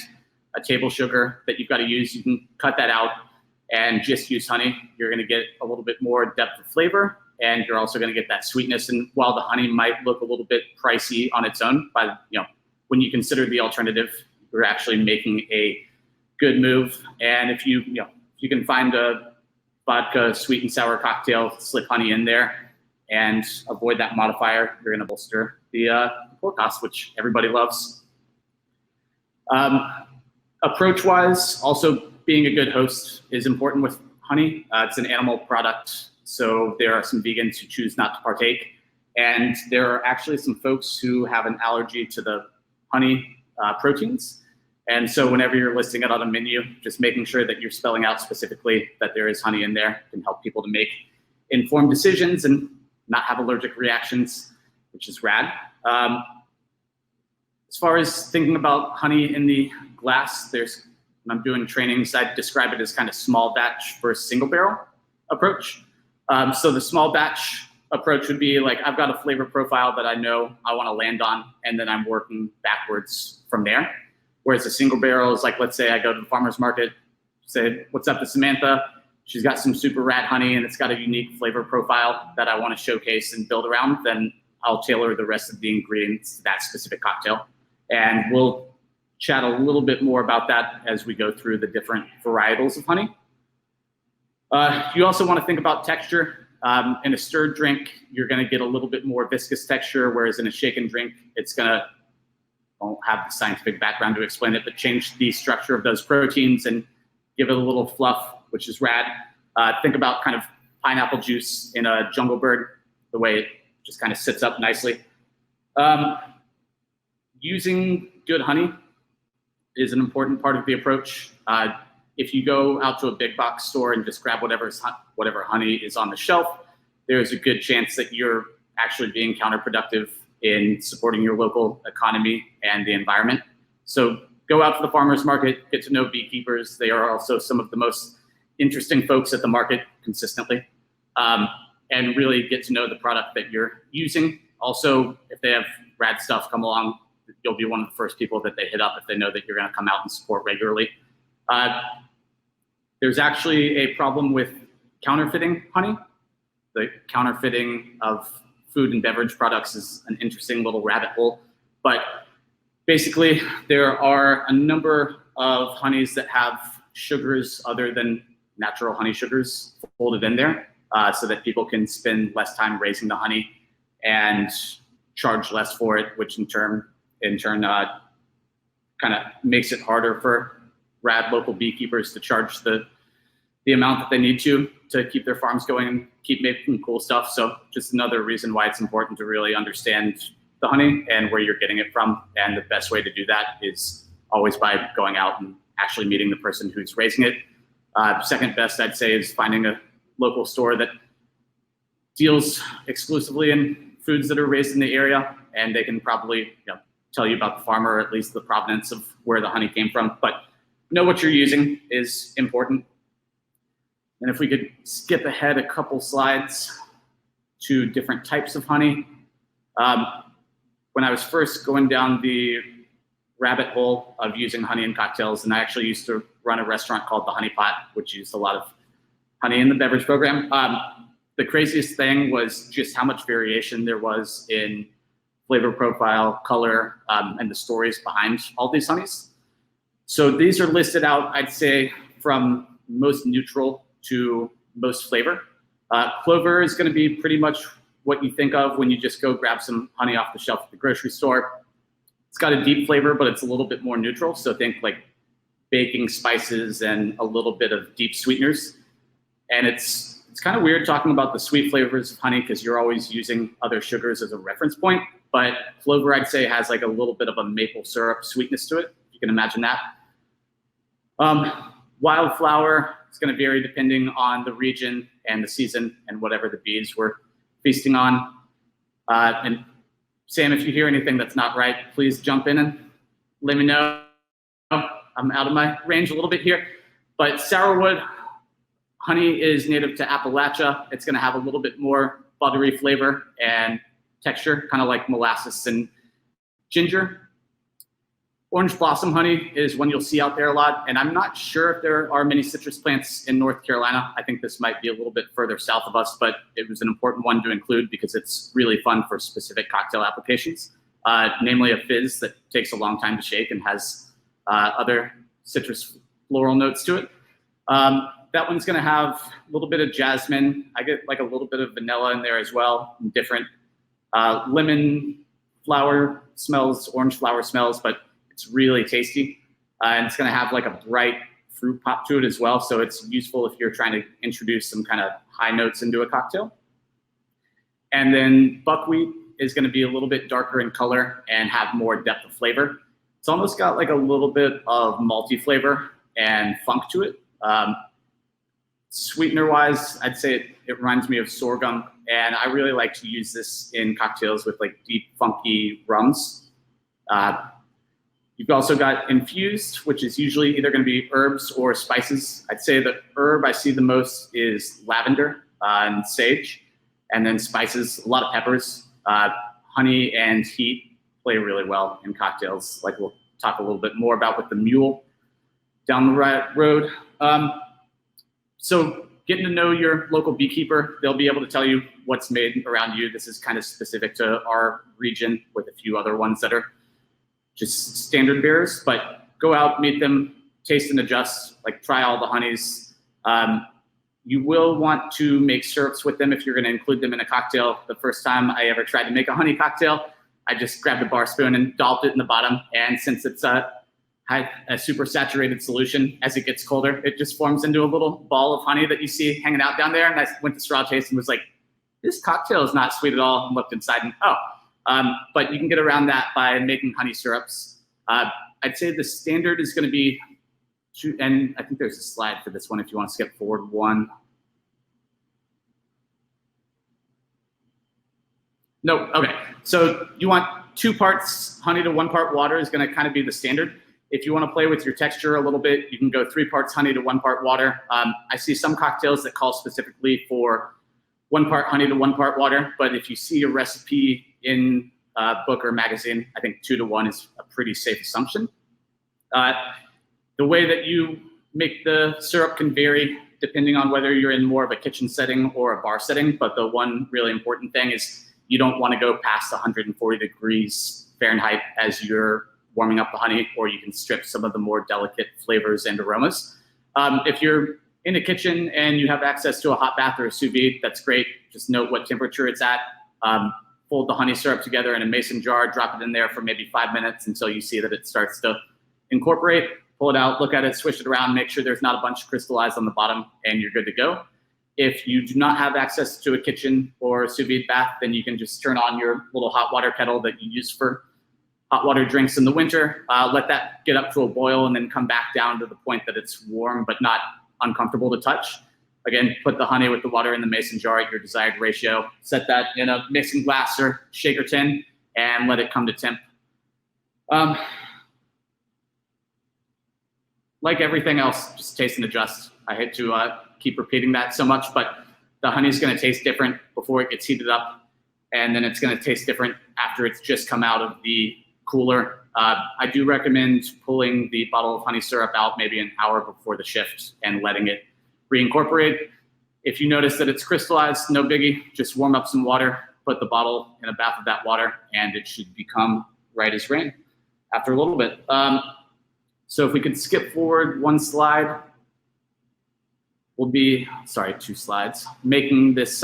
a table sugar that you've got to use, you can cut that out and just use honey. You're going to get a little bit more depth of flavor, and you're also going to get that sweetness. And while the honey might look a little bit pricey on its own, when you consider the alternative, you're actually making a good move. And if you can find a vodka sweet and sour cocktail, slip honey in there, and avoid that modifier, you're going to bolster the pour cost, which everybody loves. Approach-wise, also being a good host is important with honey. It's an animal product, so there are some vegans who choose not to partake, and there are actually some folks who have an allergy to the honey proteins. And so whenever you're listing it on a menu, just making sure that you're spelling out specifically that there is honey in there can help people to make informed decisions and not have allergic reactions, which is rad. As far as thinking about honey in the glass, when I'm doing trainings, I describe it as kind of small batch versus single barrel approach. So the small batch approach would be like, I've got a flavor profile that I know I want to land on, and then I'm working backwards from there. Whereas a single barrel is like, let's say I go to the farmer's market, say, what's up to Samantha? she's got some super rad honey and it's got a unique flavor profile that I want to showcase and build around, then I'll tailor the rest of the ingredients to that specific cocktail. And we'll chat a little bit more about that as we go through the different varietals of honey. You also want to think about texture. In a stirred drink, you're going to get a little bit more viscous texture, whereas in a shaken drink, it's going to, I won't have the scientific background to explain it, but change the structure of those proteins and give it a little fluff, which is rad. Think about kind of pineapple juice in a jungle bird, the way it just kind of sits up nicely. Using good honey is an important part of the approach. If you go out to a big box store and just grab whatever honey is on the shelf, there's a good chance that you're actually being counterproductive in supporting your local economy and the environment. So go out to the farmer's market, get to know beekeepers. They are also some of the most interesting folks at the market consistently, and really get to know the product that you're using. Also, if they have rad stuff come along, you'll be one of the first people that they hit up if they know that you're going to come out and support regularly. There's actually a problem with counterfeiting honey. The counterfeiting of food and beverage products is an interesting little rabbit hole. But basically, there are a number of honeys that have sugars other than natural honey sugars folded in there, so that people can spend less time raising the honey and charge less for it, which in turn kind of makes it harder for rad local beekeepers to charge the amount that they need to keep their farms going and keep making cool stuff. So just another reason why it's important to really understand the honey and where you're getting it from. And the best way to do that is always by going out and actually meeting the person who's raising it. Second best, I'd say, is finding a local store that deals exclusively in foods that are raised in the area, and they can probably tell you about the farmer, or at least the provenance of where the honey came from. But know what you're using is important. And if we could skip ahead a couple slides to different types of honey. When I was first going down the rabbit hole of using honey in cocktails, and I actually used to run a restaurant called the Honey Pot, which used a lot of honey in the beverage program. The craziest thing was just how much variation there was in flavor profile, color, and the stories behind all these honeys. So these are listed out, I'd say, from most neutral to most flavor. Clover is going to be pretty much what you think of when you just go grab some honey off the shelf at the grocery store. It's got a deep flavor, but it's a little bit more neutral. So think like baking spices and a little bit of deep sweeteners. And it's kind of weird talking about the sweet flavors of honey because you're always using other sugars as a reference point. But clover, I'd say, has like a little bit of a maple syrup sweetness to it. You can imagine that. Wildflower is going to vary depending on the region and the season and whatever the bees were feasting on. And Sam, if you hear anything that's not right, please jump in and let me know. I'm out of my range a little bit here. But sourwood honey is native to Appalachia. It's going to have a little bit more buttery flavor and texture, kind of like molasses and ginger. Orange blossom honey is one you'll see out there a lot, and I'm not sure if there are many citrus plants in North Carolina. I think this might be a little bit further south of us, but it was an important one to include because it's really fun for specific cocktail applications, namely a fizz that takes a long time to shake and has other citrus floral notes to it. That one's gonna have a little bit of jasmine. I get like a little bit of vanilla in there as well, and different lemon flower smells, orange flower smells, but it's really tasty. And it's gonna have like a bright fruit pop to it as well. So it's useful if you're trying to introduce some kind of high notes into a cocktail. And then buckwheat is gonna be a little bit darker in color and have more depth of flavor. It's almost got like a little bit of malty flavor and funk to it. Sweetener wise, I'd say it reminds me of sorghum. And I really like to use this in cocktails with like deep, funky rums. You've also got infused, which is usually either going to be herbs or spices. I'd say the herb I see the most is lavender and sage, and then spices, a lot of peppers. Honey and heat play really well in cocktails, like we'll talk a little bit more about with the mule down the road. So getting to know your local beekeeper. They'll be able to tell you what's made around you. This is kind of specific to our region with a few other ones that are just standard bearers, but go out, meet them, taste and adjust, like try all the honeys. You will want to make syrups with them if you're gonna include them in a cocktail. The first time I ever tried to make a honey cocktail, I just grabbed a bar spoon and dolloped it in the bottom. And since it's had a super saturated solution, as it gets colder, it just forms into a little ball of honey that you see hanging out down there. And I went to straw taste and was like, this cocktail is not sweet at all. And looked inside and but you can get around that by making honey syrups. I'd say the standard is gonna be, and I think there's a slide for this one if you want to skip forward one. No, okay. So you want 2 parts honey to 1 part water is gonna kind of be the standard. If you want to play with your texture a little bit, you can go 3 parts honey to 1 part water. I see some cocktails that call specifically for 1 part honey to 1 part water, but if you see a recipe in a book or magazine, I think 2 to 1 is a pretty safe assumption. The way that you make the syrup can vary depending on whether you're in more of a kitchen setting or a bar setting, but the one really important thing is you don't want to go past 140 degrees Fahrenheit as you're warming up the honey, or you can strip some of the more delicate flavors and aromas. If you're in a kitchen and you have access to a hot bath or a sous vide, that's great. Just note what temperature it's at. Fold the honey syrup together in a mason jar, drop it in there for maybe 5 minutes until you see that it starts to incorporate. Pull it out, look at it, swish it around, make sure there's not a bunch of crystallized on the bottom, and you're good to go. If you do not have access to a kitchen or a sous vide bath, then you can just turn on your little hot water kettle that you use for hot water drinks in the winter. Let that get up to a boil and then come back down to the point that it's warm but not uncomfortable to touch. Again, put the honey with the water in the mason jar at your desired ratio. Set that in a mixing glass or shaker tin and let it come to temp. Like everything else, just taste and adjust. I hate to keep repeating that so much, but the honey's gonna taste different before it gets heated up, and then it's gonna taste different after it's just come out of the cooler. I do recommend pulling the bottle of honey syrup out maybe an hour before the shift and letting it reincorporate. If you notice that it's crystallized, no biggie, just warm up some water, put the bottle in a bath of that water, and it should become right as rain after a little bit. So if we could skip forward 1 slide, we'll be, sorry, 2 slides, making this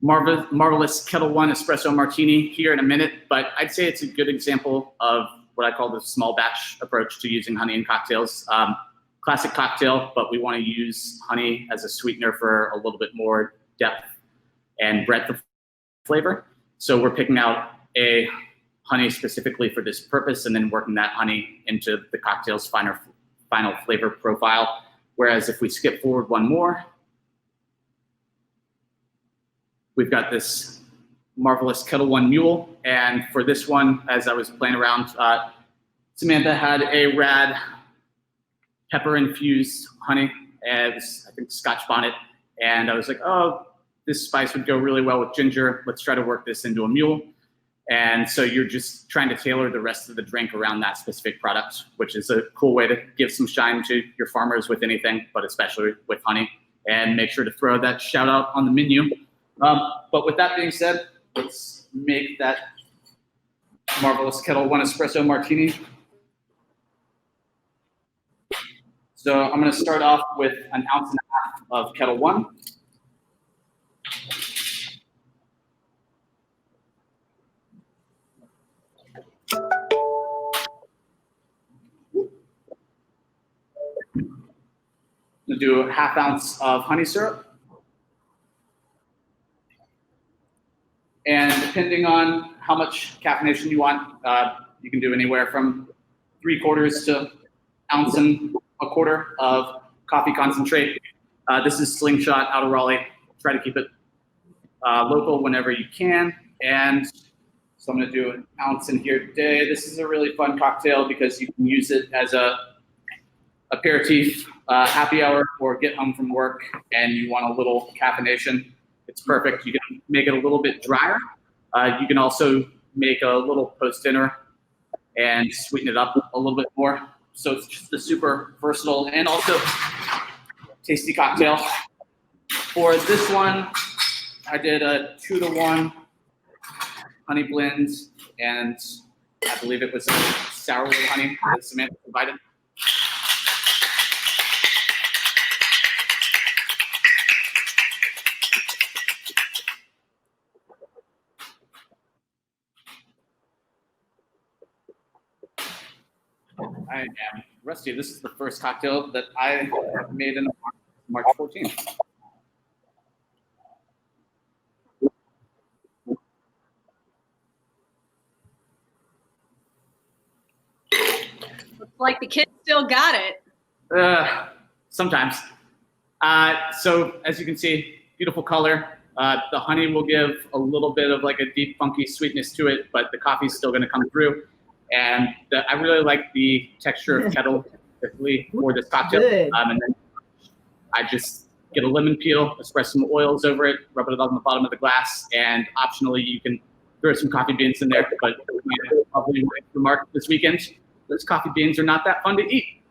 marvelous Kettle One Espresso Martini here in a minute, but I'd say it's a good example of what I call the small batch approach to using honey in cocktails. Classic cocktail, but we want to use honey as a sweetener for a little bit more depth and breadth of flavor. So we're picking out a honey specifically for this purpose and then working that honey into the cocktail's final flavor profile. Whereas if we skip forward 1 more, we've got this marvelous Kettle One Mule. And for this one, as I was playing around, Samantha had a rad pepper-infused honey, as I think Scotch bonnet. And I was like, oh, this spice would go really well with ginger. Let's try to work this into a mule. And so you're just trying to tailor the rest of the drink around that specific product, which is a cool way to give some shine to your farmers with anything, but especially with honey. And make sure to throw that shout out on the menu. But with that being said, let's make that marvelous Kettle One Espresso Martini. So I'm going to start off with 1.5 ounces of Kettle One. I'm going to do 1/2 ounce of honey syrup. And depending on how much caffeination you want, you can do anywhere from 3/4 to 1.25 ounces of coffee concentrate. This is Slingshot out of Raleigh. Try to keep it local whenever you can. And so I'm going to do 1 ounce in here today. This is a really fun cocktail because you can use it as a aperitif, happy hour, or get home from work and you want a little caffeination. It's perfect. You can make it a little bit drier. You can also make a little post-dinner and sweeten it up a little bit more. So it's just a super versatile and also tasty cocktail. For this one, I did a 2-to-1 honey blend, and I believe it was Sourwood Honey that Samantha provided. I am Rusty. This is the first cocktail that I made in March 14th. Looks like the kids still got it. Sometimes. So as you can see, beautiful color. The honey will give a little bit of like a deep, funky sweetness to it, but the coffee is still going to come through. And I really like the texture of kettle specifically for this cocktail. And then I just get a lemon peel, spread some oils over it, rub it on the bottom of the glass, and optionally you can throw some coffee beans in there. But you probably remarked this weekend, those coffee beans are not that fun to eat.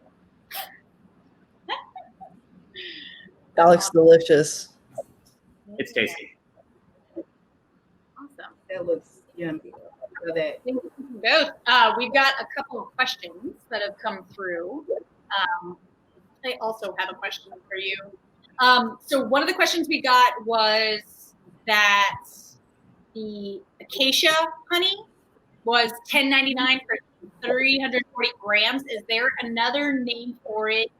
That looks delicious. It's tasty. Awesome. That looks yummy. So that Both. We've got a couple of questions that have come through. I also have a question for you. So one of the questions we got was that the acacia honey was $10.99 for 340 grams. Is there another name for it?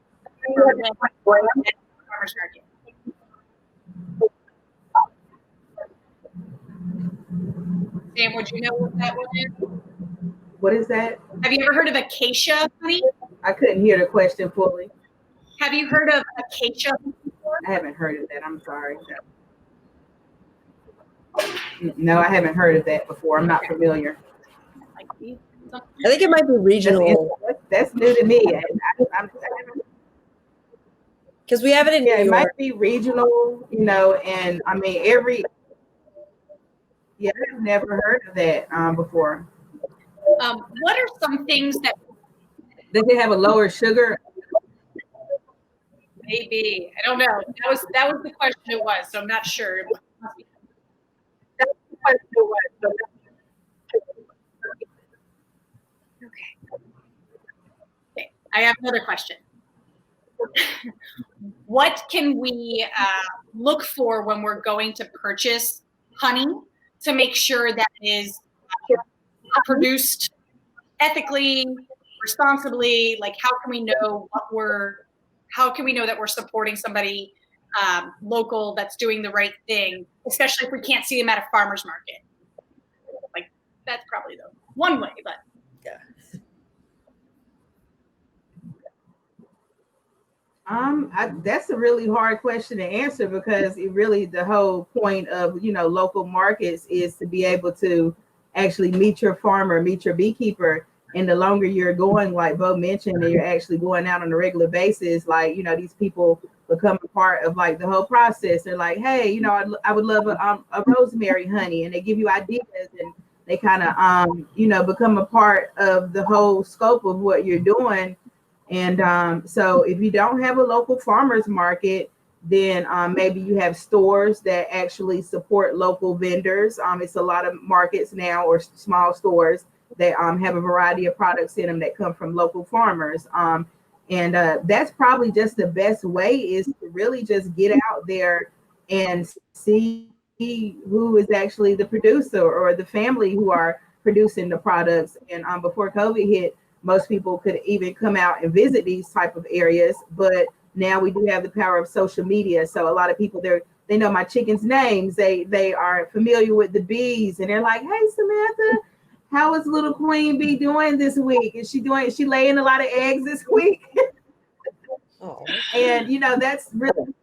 Farmers market? Sam, would you know what that one is? what is that? Have you ever heard of acacia honey? I couldn't hear the question fully. Have you heard of acacia before? I haven't heard of that. I'm sorry. No, I haven't heard of that before. I'm not familiar. I think it might be regional. That's new to me. Because we have it in New It York. might be regional, and I mean I've never heard of that before. What are some things that Does it have a lower sugar? maybe, I don't know. That was the question it was, so I'm not sure. Okay. I have another question. What can we look for when we're going to purchase honey to make sure that it is produced ethically, responsibly? Like, how can we know that we're supporting somebody local that's doing the right thing, especially if we can't see them at a farmer's market? Like, that's probably the one way, but Yeah. That's a really hard question to answer, because the whole point of local markets is to be able to actually meet your farmer, meet your beekeeper. And the longer you're going, like Beau mentioned, and you're actually going out on a regular basis, like these people become a part of like the whole process. They're like, hey, I would love a rosemary honey, and they give you ideas, and they kind of become a part of the whole scope of what you're doing. And so if you don't have a local farmers market, then maybe you have stores that actually support local vendors. It's a lot of markets now, or small stores that have a variety of products in them that come from local farmers. And that's probably just the best way, is to really just get out there and see who is actually the producer or the family who are producing the products. And before COVID hit, most people could even come out and visit these type of areas, but now we do have the power of social media. So a lot of people, they know my chickens' names. They are familiar with the bees, and they're like, hey, Samantha, how is little Queen Bee doing this week? Is she laying a lot of eggs this week? Oh. And that's really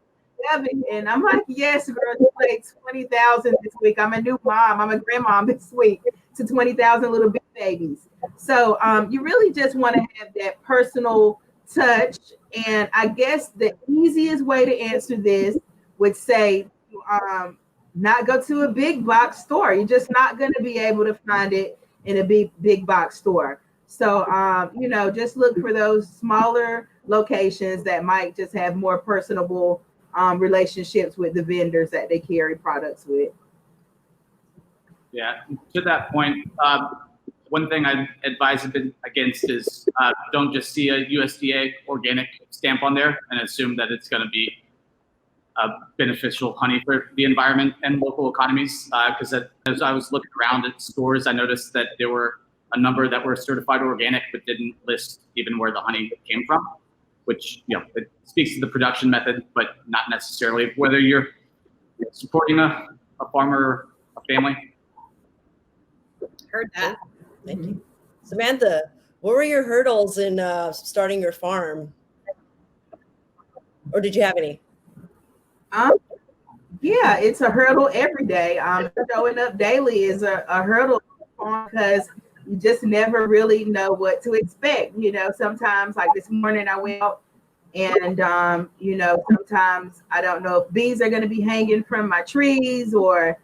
loving. And I'm like, yes, girl, you laid 20,000 this week. I'm a new mom. I'm a grandmom this week to 20,000 little bee babies. So you really just want to have that personal touch. And I guess the easiest way to answer this would say, not go to a big box store. You're just not going to be able to find it in a big box store. So, just look for those smaller locations that might just have more personable relationships with the vendors that they carry products with. Yeah, to that point, one thing I advise against is don't just see a USDA organic stamp on there and assume that it's going to be beneficial honey for the environment and local economies. Because as I was looking around at stores, I noticed that there were a number that were certified organic but didn't list even where the honey came from, which it speaks to the production method, but not necessarily whether you're supporting a farmer, a family. Heard that. Thank you. Samantha, what were your hurdles in starting your farm? Or did you have any? Yeah, it's a hurdle every day. Showing up daily is a hurdle because you just never really know what to expect. Sometimes like this morning I went out and, sometimes I don't know if bees are going to be hanging from my trees or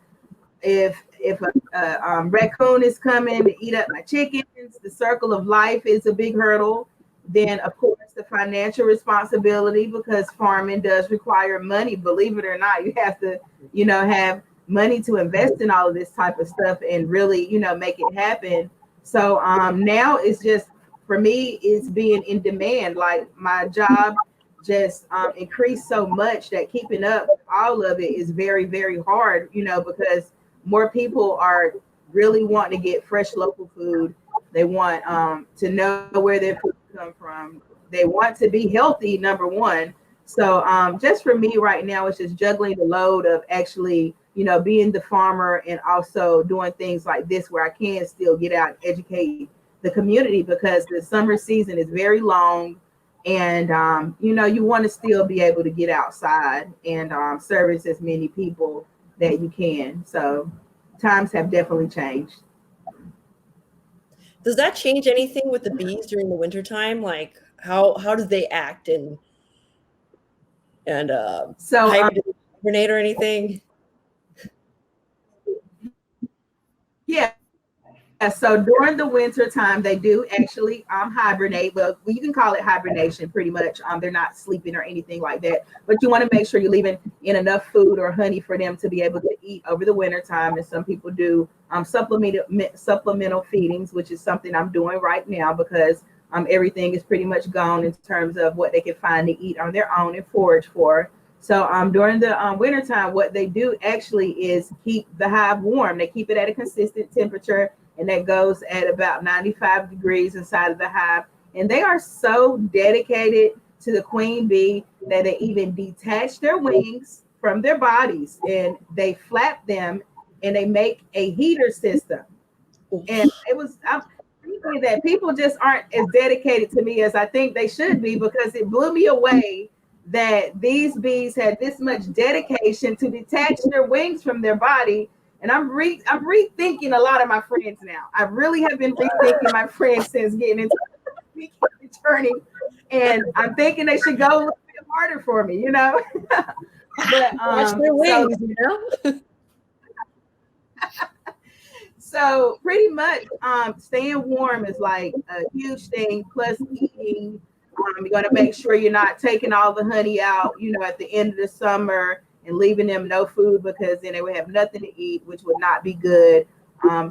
if a raccoon is coming to eat up my chickens. The circle of life is a big hurdle. Then, of course, the financial responsibility, because farming does require money. Believe it or not, you have to, have money to invest in all of this type of stuff and really, make it happen. So now it's just, for me, it's being in demand. Like my job just increased so much that keeping up all of it is very, very hard, because more people are really wanting to get fresh local food. They want to know where their food come from. They want to be healthy, number one. So just for me right now, it's just juggling the load of actually, being the farmer and also doing things like this where I can still get out and educate the community, because the summer season is very long and, you want to still be able to get outside and service as many people that you can. So times have definitely changed. Does that change anything with the bees during the wintertime? Like how do they act and hibernate or anything? Yeah. So during the winter time, they do actually hibernate. Well, you can call it hibernation pretty much. They're not sleeping or anything like that, but you want to make sure you're leaving in enough food or honey for them to be able to eat over the winter time. And some people do supplemental feedings, which is something I'm doing right now because everything is pretty much gone in terms of what they can find to eat on their own and forage for. So during the wintertime, what they do actually is keep the hive warm. They keep it at a consistent temperature, and that goes at about 95 degrees inside of the hive. And they are so dedicated to the queen bee that they even detach their wings from their bodies and they flap them and they make a heater system. And I'm thinking that people just aren't as dedicated to me as I think they should be, because it blew me away that these bees had this much dedication to detach their wings from their body. And I'm rethinking a lot of my friends now. I really have been rethinking my friends since getting into returning. And I'm thinking they should go a little bit harder for me, But watch their wings, So pretty much staying warm is like a huge thing. Plus eating, you're going to make sure you're not taking all the honey out, at the end of the summer and leaving them no food, because then they would have nothing to eat, which would not be good.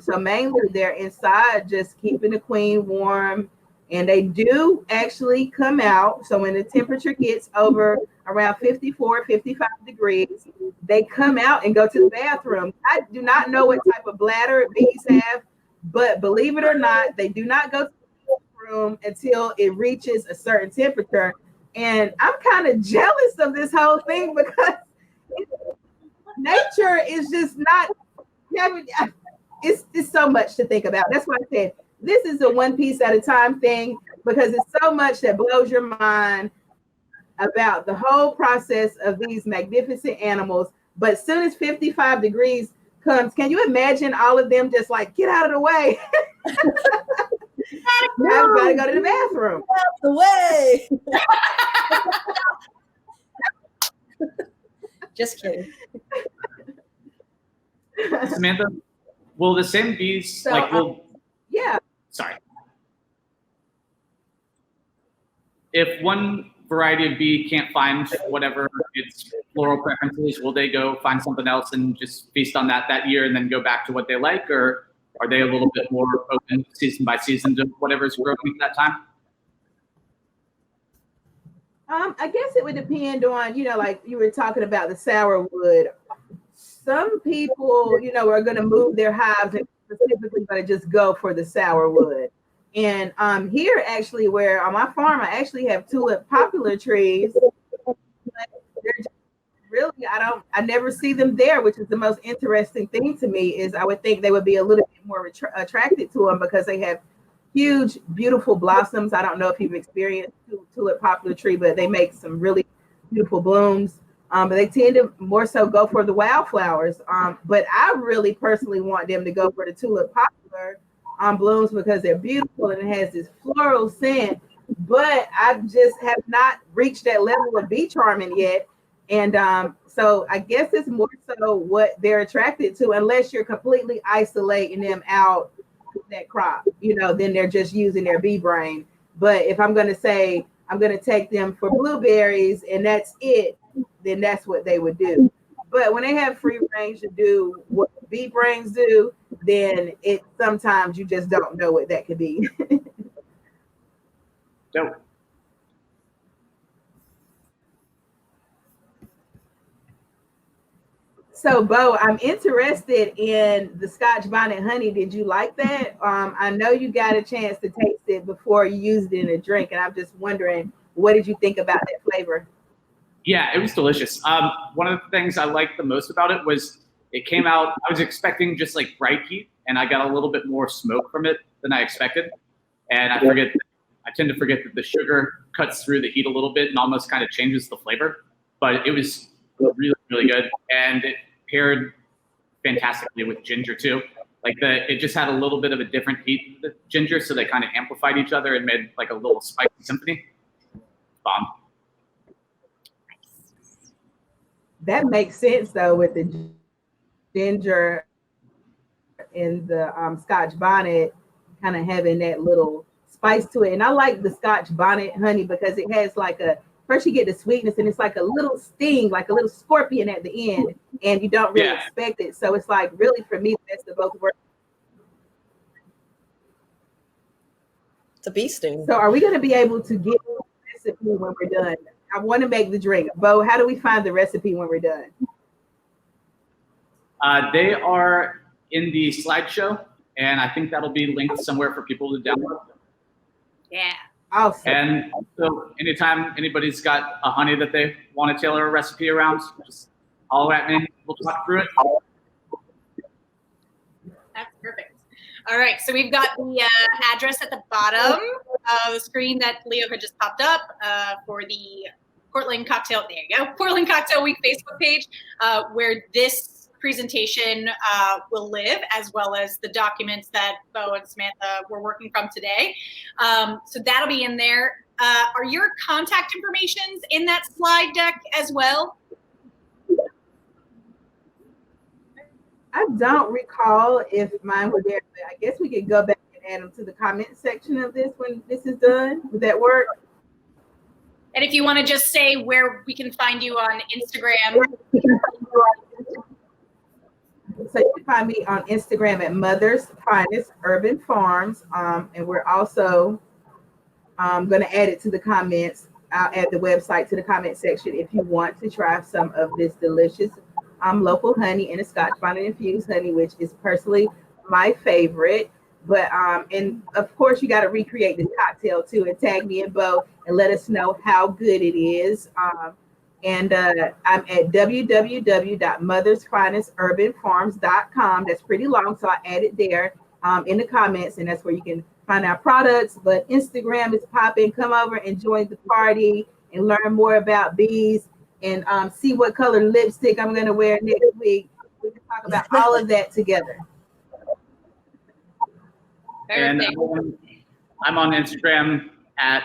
So mainly they're inside just keeping the queen warm, and they do actually come out. So when the temperature gets over around 54, 55 degrees, they come out and go to the bathroom. I do not know what type of bladder bees have, but believe it or not, they do not go to the bathroom until it reaches a certain temperature. And I'm kind of jealous of this whole thing because nature is just not having, it's so much to think about. That's why I said this is a one piece at a time thing, because it's so much that blows your mind about the whole process of these magnificent animals. But as soon as 55 degrees comes, can you imagine all of them just like, get out of the way? I've got to go to the bathroom. Out the way. Just kidding. Samantha, will the same bees yeah. Sorry. If one variety of bee can't find whatever its floral preference is, will they go find something else and just feast on that year and then go back to what they like? Or are they a little bit more open season by season to whatever's growing at that time? I guess it would depend on, like you were talking about the sourwood. Some people, are going to move their hives and specifically going to just go for the sourwood. And here, actually, where on my farm, I actually have tulip poplar trees. But they're just really, I never see them there, which is the most interesting thing to me. Is I would think they would be a little bit more attracted to them because they have huge, beautiful blossoms. I don't know if you've experienced tulip poplar tree, but they make some really beautiful blooms. But they tend to more so go for the wildflowers. But I really personally want them to go for the tulip poplar blooms because they're beautiful and it has this floral scent. But I just have not reached that level of bee charming yet. And so I guess it's more so what they're attracted to, unless you're completely isolating them out that crop, then they're just using their bee brain. But if I'm going to say I'm going to take them for blueberries and that's it, then that's what they would do. But when they have free range to do what bee brains do, then it sometimes you just don't know what that could be. Dope. So, Beau, I'm interested in the Scotch bonnet honey. Did you like that? I know you got a chance to taste it before you used it in a drink, and I'm just wondering, what did you think about that flavor? Yeah, it was delicious. One of the things I liked the most about it was it came out, I was expecting just like bright heat, and I got a little bit more smoke from it than I expected. And I tend to forget that the sugar cuts through the heat a little bit and almost kind of changes the flavor. But it was really, really good. And it paired fantastically with ginger too. Like it just had a little bit of a different heat with the ginger, so they kind of amplified each other and made like a little spicy symphony. Bomb. That makes sense though, with the ginger and the Scotch bonnet kind of having that little spice to it. And I like the Scotch bonnet honey because it has like first you get the sweetness and it's like a little sting, like a little scorpion at the end, and you don't really expect it. So it's like really, for me, the best of both worlds. It's a bee sting. So are we going to be able to get the recipe when we're done? I want to make the drink. Beau, how do we find the recipe when we're done? They are in the slideshow, and I think that'll be linked somewhere for people to download. Yeah. Awesome. And also, anytime anybody's got a honey that they want to tailor a recipe around, just holler at me. We'll talk through it. That's perfect. All right, so we've got the address at the bottom of the screen that Leo had just popped up for the Portland Cocktail. There you go, Portland Cocktail Week Facebook page, where this presentation will live, as well as the documents that Beau and Samantha were working from today. So that'll be in there. Are your contact informations in that slide deck as well? I don't recall if mine were there, but I guess we could go back and add them to the comment section of this when this is done. Would that work? And if you want to just say where we can find you on Instagram. So you can find me on Instagram at Mother's Finest Urban Farms. And we're also going to add it to the comments. I'll add the website to the comment section if you want to try some of this delicious local honey and a Scotch bonnet infused honey, which is personally my favorite. But and of course you got to recreate this cocktail too, and tag me and Beau and let us know how good it is. And I'm at www.mothersfinesturbanfarms.com. That's pretty long, so I added there in the comments, and that's where you can find our products. But Instagram is popping. Come over and join the party and learn more about bees and see what color lipstick I'm going to wear next week. We can talk about all of that together. And I'm on Instagram at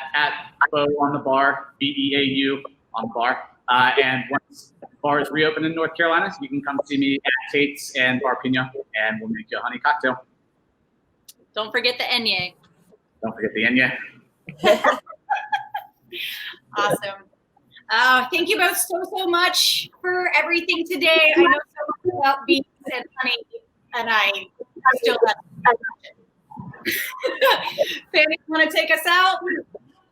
Beau on the bar, BEAU on the bar. And once the bar is reopened in North Carolina, you can come see me at Tate's and Bar Pina, and we'll make you a honey cocktail. Don't forget the Enye. Don't forget the Enye. Awesome. Thank you both so much for everything today. I know so much about bees and honey, and I still have Fanny, want to take us out?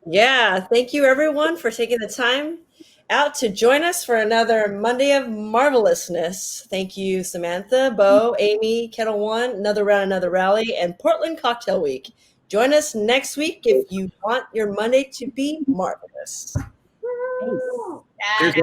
Yeah, thank you everyone for taking the time out to join us for another Monday of Marvelousness. Thank you, Samantha, Beau, Amie, Kettle One, another round, another rally, and Portland Cocktail Week. Join us next week if you want your Monday to be marvelous. Cheers.